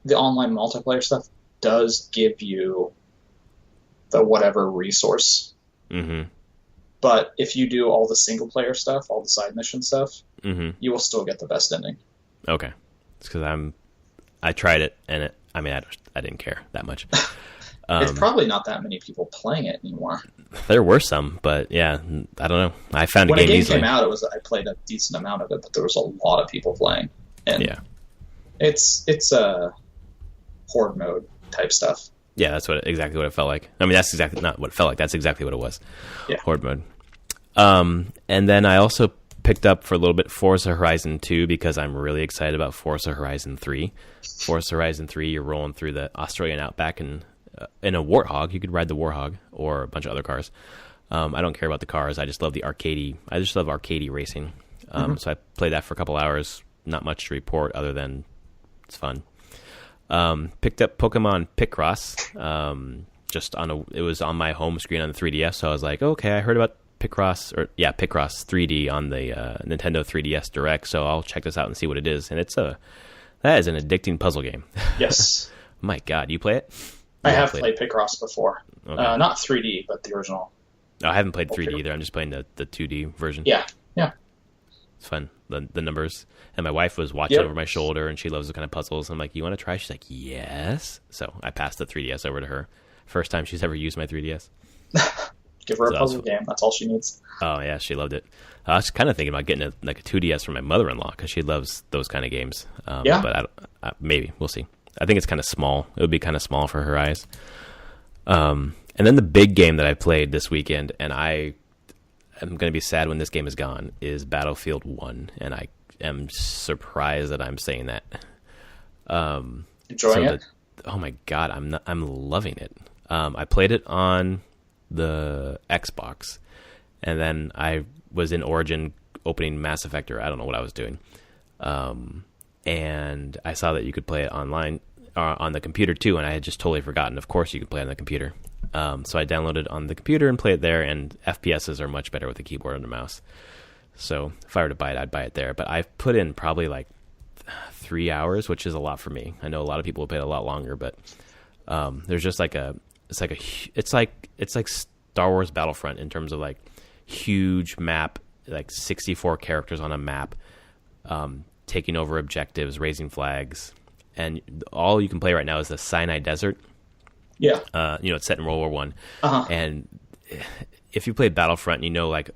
the online multiplayer stuff does give you the whatever resource.
Mm-hmm.
But if you do all the single player stuff, all the side mission stuff,
mm-hmm.
you will still get the best ending.
Okay. It's because I tried it, and I didn't care that much.
It's probably not that many people playing it anymore.
There were some, but yeah, I don't know. I found a game easily.
When the game came out, I played a decent amount of it, but there was a lot of people playing. And
yeah.
It's a horde mode type stuff.
Yeah, that's exactly what it felt like. I mean, that's exactly not what it felt like. That's exactly what it was.
Yeah.
Horde mode. And then I also picked up for a little bit Forza Horizon 2 because I'm really excited about Forza Horizon 3. Forza Horizon 3, you're rolling through the Australian outback and in a Warthog. You could ride the Warthog or a bunch of other cars. I don't care about the cars. I just love the arcadey. I just love arcadey racing. So I played that for a couple hours. Not much to report other than it's fun. Picked up Pokemon Picross. It was on my home screen on the 3DS. So I was like, okay, I heard about Picross 3D on the Nintendo 3DS Direct. So I'll check this out and see what it is. And that is an addicting puzzle game.
Yes.
My God, you play it?
I have played Picross before.
Okay.
Not 3D, but the original.
No, I haven't played 3D either. I'm just playing the 2D version.
Yeah.
It's fun, the numbers. And my wife was watching over my shoulder, and she loves the kind of puzzles. I'm like, you want to try? She's like, yes. So I passed the 3DS over to her. First time she's ever used my 3DS.
Give her a puzzle game. That's all she needs.
Oh, yeah, she loved it. I was kind of thinking about getting a 2DS for my mother-in-law because she loves those kind of games. But maybe. We'll see. I think it's kind of small. It would be kind of small for her eyes. And then the big game that I played this weekend, and I am going to be sad when this game is gone, is Battlefield 1. And I am surprised that I'm saying that.
Enjoying it?
Oh my God, I'm loving it. I played it on the Xbox, and then I was in Origin opening Mass Effect, or I don't know what I was doing. And I saw that you could play it online, on the computer too, and I had just totally forgotten. Of course, you can play on the computer. So I downloaded on the computer and play it there, and FPSs are much better with the keyboard and the mouse. So if I were to buy it, I'd buy it there. But I've put in probably like 3 hours, which is a lot for me. I know a lot of people will play it a lot longer, but there's just like it's like Star Wars Battlefront in terms of like huge map, like 64 characters on a map, taking over objectives, raising flags, and all you can play right now is the Sinai Desert.
Yeah.
It's set in World War One.
Uh-huh.
And if you play Battlefront, like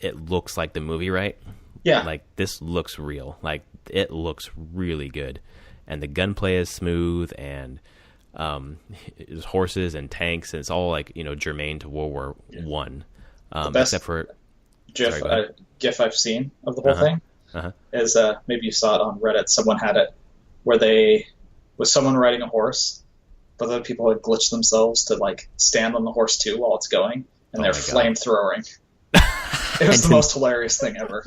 it looks like the movie, right?
Yeah.
Like this looks real. Like it looks really good, and the gunplay is smooth, and there's horses and tanks, and it's all like germane to World War One. Except for
GIF I've seen of the whole thing is maybe you saw it on Reddit. Someone had it where was someone riding a horse, but other people had glitched themselves to like stand on the horse too while it's going, and they're flamethrowing. It was the most hilarious thing ever.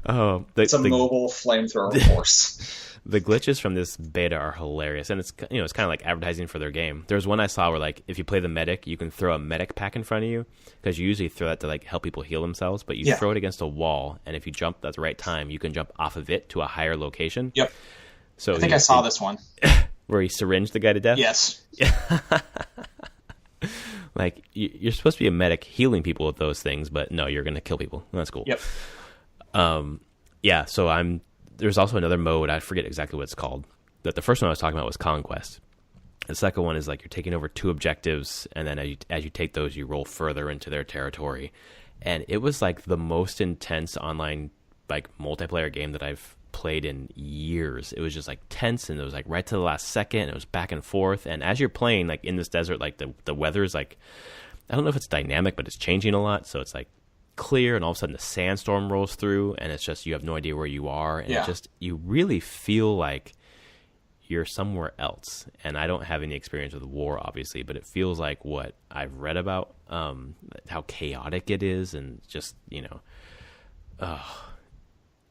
Oh,
it's a mobile flamethrower horse.
The glitches from this beta are hilarious, and it's kind of like advertising for their game. There's one I saw where like if you play the medic, you can throw a medic pack in front of you, because you usually throw that to like help people heal themselves, but you throw it against a wall, and if you jump at the right time, you can jump off of it to a higher location.
Yep.
So
I think I saw this one
where he syringed the guy to death.
Yes.
Like you're supposed to be a medic healing people with those things, but no, you're going to kill people. That's cool.
Yep.
So there's also another mode, I forget exactly what it's called. That the first one I was talking about was Conquest. The second one is like you're taking over 2 objectives, and then as you take those, you roll further into their territory. And it was like the most intense online like multiplayer game that I've played in years. It was just like tense, and it was like right to the last second, and it was back and forth. And as you're playing like in this desert, like the weather is like, I don't know if it's dynamic, but it's changing a lot. So it's like clear, and all of a sudden the sandstorm rolls through, and it's just you have no idea where you are, and it just you really feel like you're somewhere else. And I don't have any experience with war, obviously, but it feels like what I've read about, how chaotic it is, and just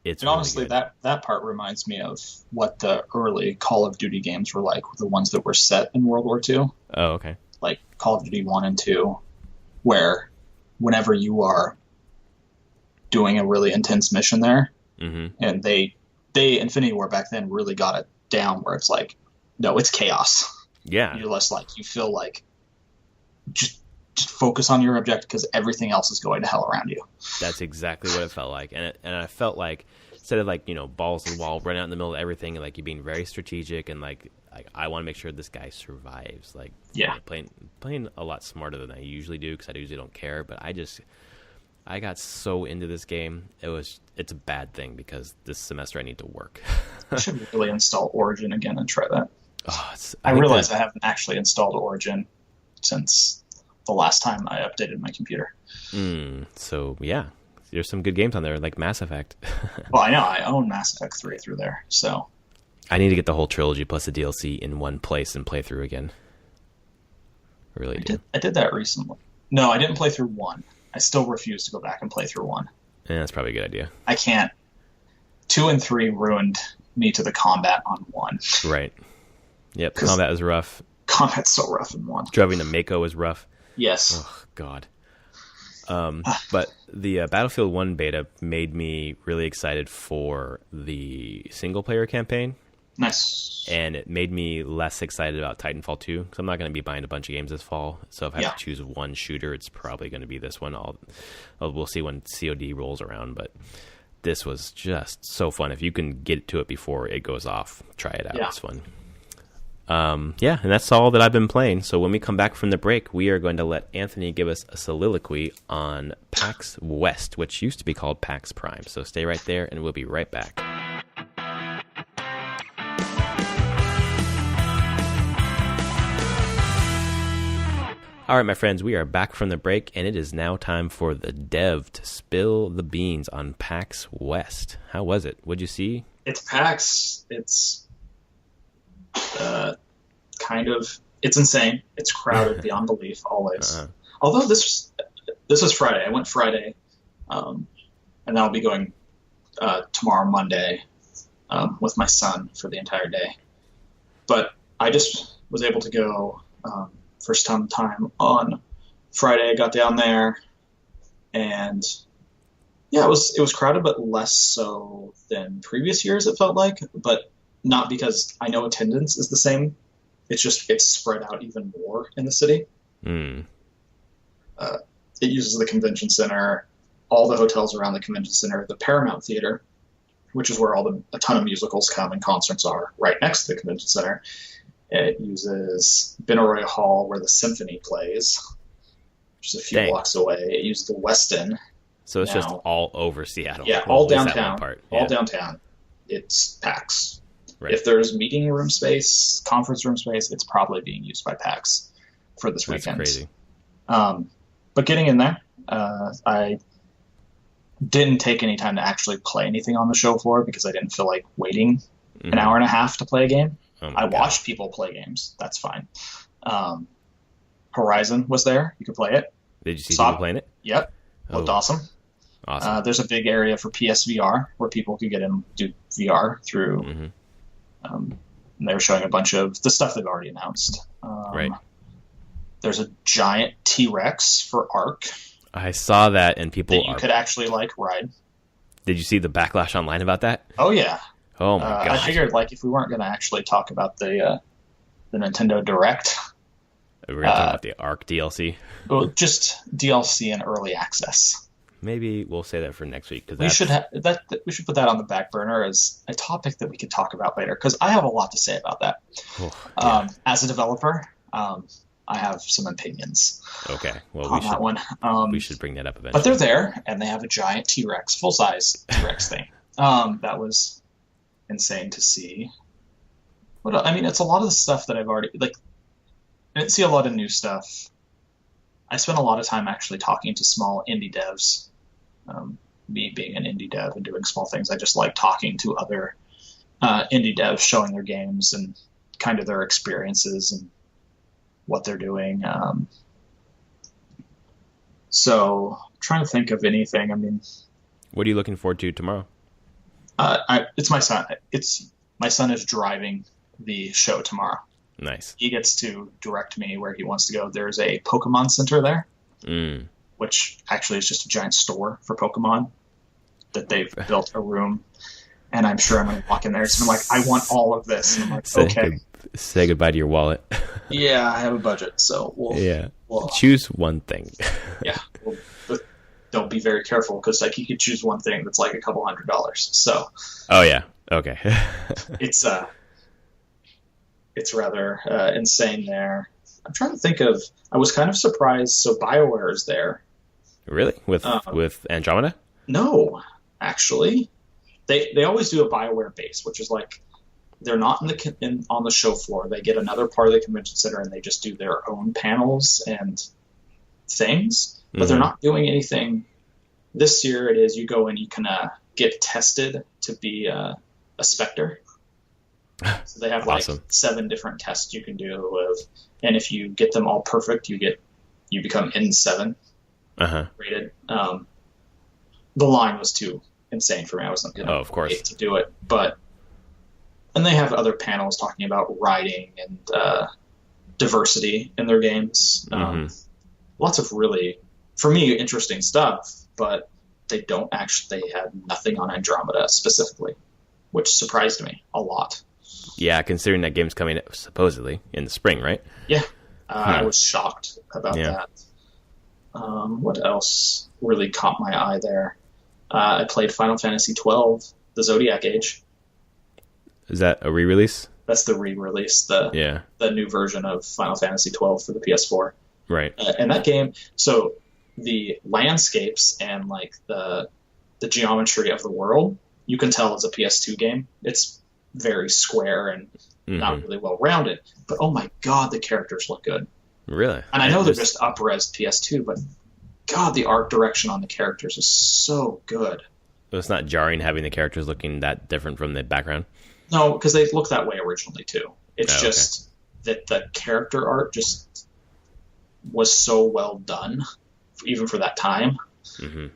it's
and honestly
really
that part reminds me of what the early Call of Duty games were like, the ones that were set in World War II.
Oh, okay.
Like Call of Duty 1 and 2, where whenever you are doing a really intense mission there, and they Infinity War back then really got it down where it's like, no, it's chaos.
Yeah.
You're less like, you feel like just focus on your objective because everything else is going to hell around you.
That's exactly what it felt like. And I felt like instead of like, balls to the wall, run out in the middle of everything, like you're being very strategic, and like I want to make sure this guy survives. Like, playing a lot smarter than I usually do, because I usually don't care. But I got so into this game. It's a bad thing, because this semester I need to work.
I should really install Origin again and try that.
Oh,
I realize I haven't actually installed Origin since the last time I updated my computer.
So yeah, there's some good games on there, like Mass Effect.
Well, I know I own Mass Effect 3 through there, so
I need to get the whole trilogy plus the DLC in one place and play through again.
I did that recently. No, I didn't play through 1. I still refuse to go back and play through 1.
Yeah, that's probably a good idea.
I can't. 2 and 3 ruined me to the combat on 1.
Right. Yep, combat was rough.
Combat's so rough in 1.
Driving to Mako was rough.
Yes.
Oh, God. But the Battlefield 1 beta made me really excited for the single-player campaign.
Nice.
And it made me less excited about Titanfall 2, because I'm not going to be buying a bunch of games this fall. So if I have to choose one shooter, it's probably going to be this one. We'll see when COD rolls around, but this was just so fun. If you can get to it before it goes off, try it out. It's fun. And that's all that I've been playing. So when we come back from the break, we are going to let Anthony give us a soliloquy on PAX West, which used to be called PAX Prime. So stay right there, and we'll be right back. All right, my friends, we are back from the break, and it is now time for the Dev to spill the beans on PAX West. How was it? What'd you see?
It's PAX. It's it's insane. It's crowded beyond belief, always. Although this was Friday. I went Friday, and then I'll be going tomorrow, Monday, with my son for the entire day. But I just was able to go first time on Friday. I got down there, and yeah, it was crowded, but less so than previous years. It felt like, but not because I know attendance is the same. It's just it's spread out even more in the city.
Mm.
It uses the convention center, all the hotels around the convention center, the Paramount Theater, which is where a ton of musicals come and concerts are, right next to the convention center. It uses Benaroya Hall, where the symphony plays, which is a few blocks away. It uses the Westin.
So it's just all over Seattle.
Yeah, all downtown. All downtown. It's PAX. Right. If there's meeting room space, conference room space, it's probably being used by PAX for this weekend.
That's crazy.
But getting in there, I didn't take any time to actually play anything on the show floor because I didn't feel like waiting an hour and a half to play a game. I watched people play games. That's fine. Horizon was there. You could play it.
Did you see people playing it?
Yep. Looked awesome.
Awesome.
There's a big area for PSVR where people could get in and do VR through. And they were showing a bunch of the stuff they've already announced.
Right.
There's a giant T-Rex for Ark.
I saw that, and people
that you could actually ride.
Did you see the backlash online about that?
Oh yeah.
Oh my god.
I figured if we weren't going to actually talk about the Nintendo Direct,
we're going to talk about the Ark DLC.
Well, just DLC and early access.
Maybe we'll say that for next week because
we should put that on the back burner as a topic that we could talk about later because I have a lot to say about that. As a developer, I have some opinions.
Okay, well,
on that one.
We should bring that up eventually.
But they're there, and they have a giant T-Rex, full-size T-Rex thing. That was insane to see. It's a lot of the stuff that I've already I didn't see a lot of new stuff. I spent a lot of time actually talking to small indie devs. Me being an indie dev and doing small things, I just like talking to other indie devs, showing their games and kind of their experiences and what they're doing. So trying to think of anything.
What are you looking forward to tomorrow?
It's my son. My son is driving the show tomorrow.
Nice.
He gets to direct me where he wants to go. There's a Pokemon Center there, which actually is just a giant store for Pokemon that they've built a room. And I'm sure I'm going to walk in there. So I'm like, I want all of this. And I'm like, okay.
Say goodbye to your wallet.
Yeah, I have a budget, so we'll
choose one thing.
Yeah, but don't be very careful because you could choose one thing that's like $200. So.
Oh yeah. Okay.
It's rather insane there. I'm trying to think of. I was kind of surprised. So BioWare is there.
Really? With Andromeda?
No, actually, they always do a BioWare base, which is they're not on the show floor. They get another part of the convention center and they just do their own panels and things. But they're not doing anything. This year it is you go and you can get tested to be a Spectre. So they have
awesome.
7 different tests you can do and if you get them all perfect, you become N7 rated. The line was too insane for me. I wasn't going to do it, and they have other panels talking about writing and diversity in their games. Lots of really, for me, interesting stuff, but they had nothing on Andromeda specifically, which surprised me a lot.
Yeah, considering that game's coming supposedly in the spring, right?
Yeah, I was shocked about that. What else really caught my eye there? I played Final Fantasy XII, the Zodiac Age.
Is that a re-release?
That's the re-release, the new version of Final Fantasy XII for the PS4.
Right.
And that game, so the landscapes and the geometry of the world, you can tell it's a PS2 game. It's very square and not really well rounded. But oh my god, the characters look good.
Really?
And I know they're just up-res PS2, but god, the art direction on the characters is so good.
So it's not jarring having the characters looking that different from the background?
No, because they looked that way originally too. It's just that the character art just was so well done, even for that time,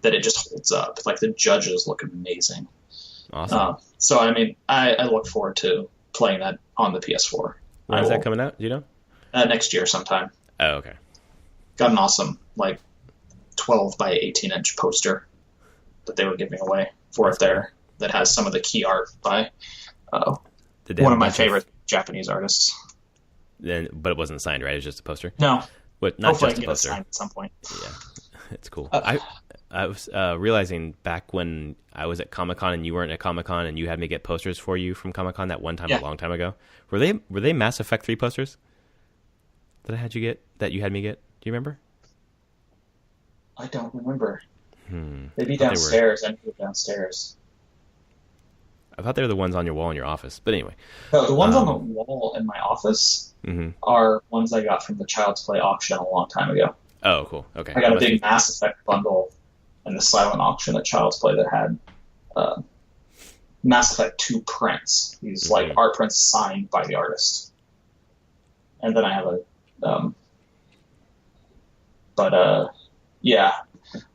that it just holds up. The judges look amazing.
Awesome.
So I look forward to playing that on the PS4.
When's that coming out? Do you know?
Next year sometime.
Oh, okay.
Got an awesome 12 by 18-inch poster that they were giving away for it there that has some of the key art by one of my favorite Japanese artists.
But it wasn't signed, right? It was just a poster?
No.
But not
hopefully
just
I can
a poster.
Get it signed at some point.
Yeah, it's cool. I was realizing back when I was at Comic-Con and you weren't at Comic-Con and you had me get posters for you from Comic-Con that one time a long time ago. Were they Mass Effect 3 posters that you had me get? Do you remember?
I don't remember. Maybe downstairs. I moved downstairs.
I thought they were the ones on your wall in your office. But anyway.
No, the ones on the wall in my office are ones I got from the Child's Play auction a long time ago.
Oh, cool. Okay.
I got a big Mass Effect bundle in the silent auction at Child's Play that had Mass Effect 2 prints. These art prints signed by the artist. And then I have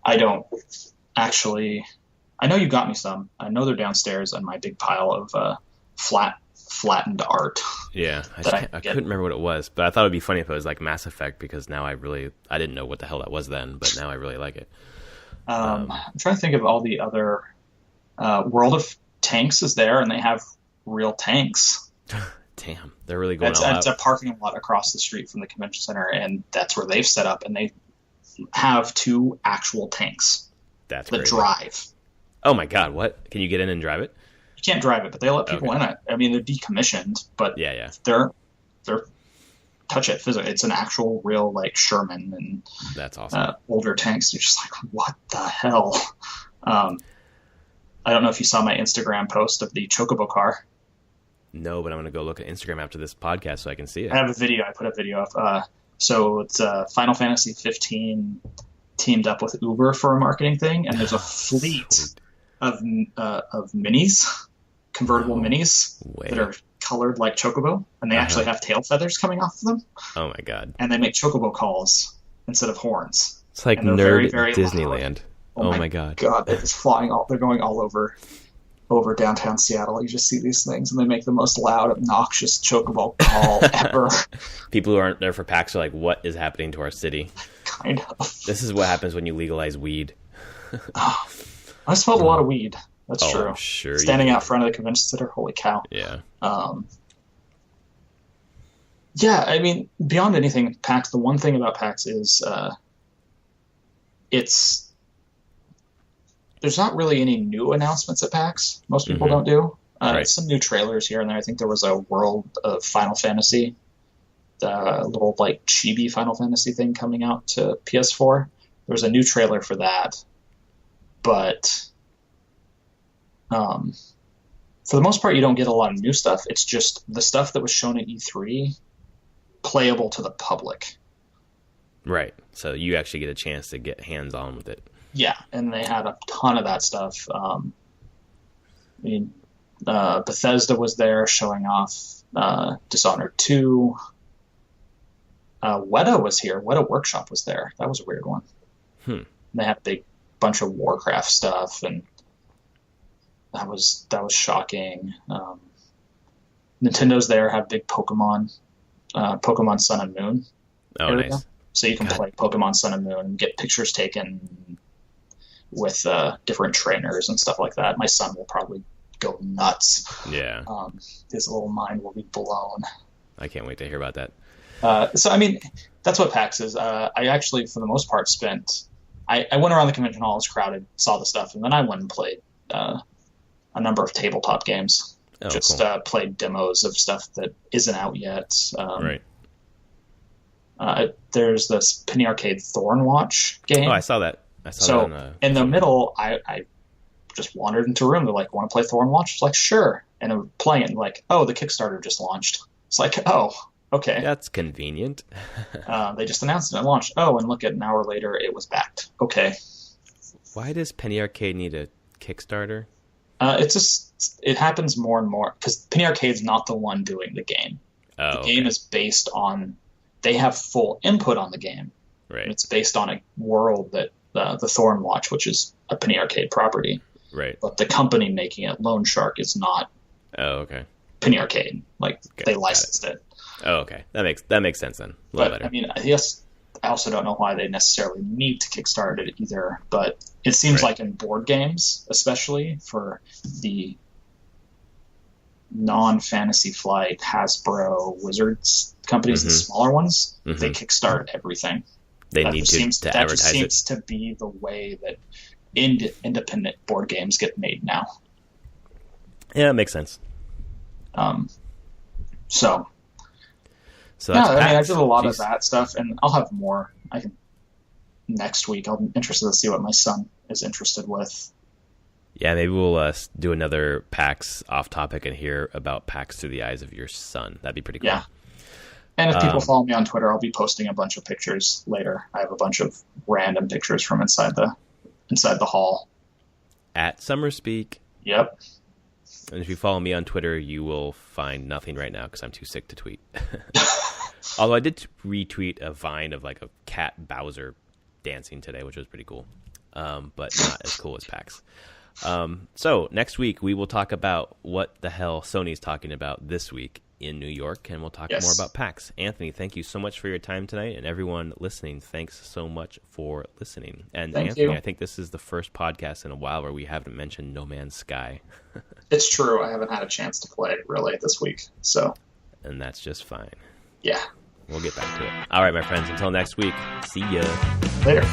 I don't actually. I know you got me some. I know they're downstairs on my big pile of flattened art.
Yeah, I couldn't remember what it was, but I thought it'd be funny if it was like Mass Effect because now I didn't know what the hell that was then, but now I really like it.
I'm trying to think of all the other. World of Tanks is there, and they have real tanks.
Damn, they're really going all out.
It's a parking lot across the street from the convention center, and that's where they've set up, and they have 2 actual tanks that drive.
Oh my god, what? Can you get in and drive it?
You can't drive it, but they let people in it. I mean, they're decommissioned, but they're touch it physically. It's an actual real Sherman and
that's awesome.
Older tanks. You're just like, what the hell? I don't know if you saw my Instagram post of the Chocobo car.
No, but I'm going to go look at Instagram after this podcast so I can see it.
I have a video. I put a video of. So it's Final Fantasy 15 teamed up with Uber for a marketing thing, and there's a fleet of minis, convertible minis that are colored like Chocobo, and they actually have tail feathers coming off of them.
Oh my god!
And they make Chocobo calls instead of horns.
It's like nerd very, very Disneyland. Oh my god!
God, they're just flying they're going all over downtown Seattle. You just see these things, and they make the most loud, obnoxious Chocobo call ever.
People who aren't there for PAX are like, "What is happening to our city?"
Kind of.
This is what happens when you legalize weed.
I smelled a lot of weed. That's true.
I'm sure.
Standing out front of the convention center, holy cow.
Yeah.
Yeah, I mean, beyond anything, PAX. The one thing about PAX is, there's not really any new announcements at PAX. Most people don't do. Some new trailers here and there. I think there was a World of Final Fantasy, the little chibi Final Fantasy thing coming out to PS4. There was a new trailer for that, but for the most part, you don't get a lot of new stuff. It's just the stuff that was shown at E3 playable to the public. Right.
So you actually get a chance to get hands-on with it.
Yeah, and they had a ton of that stuff. Bethesda was there showing off Dishonored 2. Weta was here. Weta Workshop was there. That was a weird one. They had a big bunch of Warcraft stuff, and that was shocking. Nintendo's there, had big Pokemon Sun and Moon.
Oh, area. Nice.
So you can play Pokemon Sun and Moon and get pictures taken with different trainers and stuff like that. My son will probably go nuts.
Yeah.
His little mind will be blown.
I can't wait to hear about that.
So, I mean, that's what PAX is. I actually, for the most part, I went around the convention hall, it was crowded, saw the stuff, and then I went and played a number of tabletop games. Cool. Played demos of stuff that isn't out yet.
Right.
There's this Penny Arcade Thornwatch game.
Oh, I saw that.
That in the middle, I just wandered into a room. They're like, want to play Thornwatch? I was like, sure. And I'm playing it, and like, oh, the Kickstarter just launched. It's like, oh, okay.
That's convenient.
They just announced it and launched. Oh, and look, at an hour later, it was backed. Okay.
Why does Penny Arcade need a Kickstarter?
It happens more and more, because Penny Arcade's not the one doing the game. The game is based on, they have full input on the game.
Right.
It's based on a world that, the Thornwatch, which is a Penny Arcade property.
Right.
But the company making it, Loan Shark, is not.
Oh, okay.
Penny Arcade. Like they licensed it.
Oh, okay. That makes sense then. A little better.
I mean, I guess I also don't know why they necessarily need to kickstart it either, but it seems like in board games, especially for the non-Fantasy Flight, Hasbro, Wizards companies, the smaller ones, they kickstart everything.
They need to advertise it.
That just seems to be the way that independent board games get made now.
Yeah, it makes sense.
So
that's
I did a lot of that stuff, and I'll have more. Next week. I'm interested to see what my son is interested with.
Yeah, maybe we'll do another PAX off topic and hear about PAX through the eyes of your son. That'd be pretty cool.
Yeah. And if people follow me on Twitter, I'll be posting a bunch of pictures later. I have a bunch of random pictures from inside the hall.
At Summerspeak.
Yep.
And if you follow me on Twitter, you will find nothing right now because I'm too sick to tweet. Although I did retweet a Vine of like a cat Bowser dancing today, which was pretty cool, but not as cool as PAX. So next week we will talk about what the hell Sony's talking about this week in New York, and we'll talk more about PAX. Anthony, thank you so much for your time tonight, and everyone listening, thanks so much for listening. And Anthony, I think this is the first podcast in a while where we haven't mentioned No Man's Sky.
It's true. I haven't had a chance to play it really this week,
and that's just fine.
Yeah.
We'll get back to it. All right, my friends, until next week, see ya.
Later.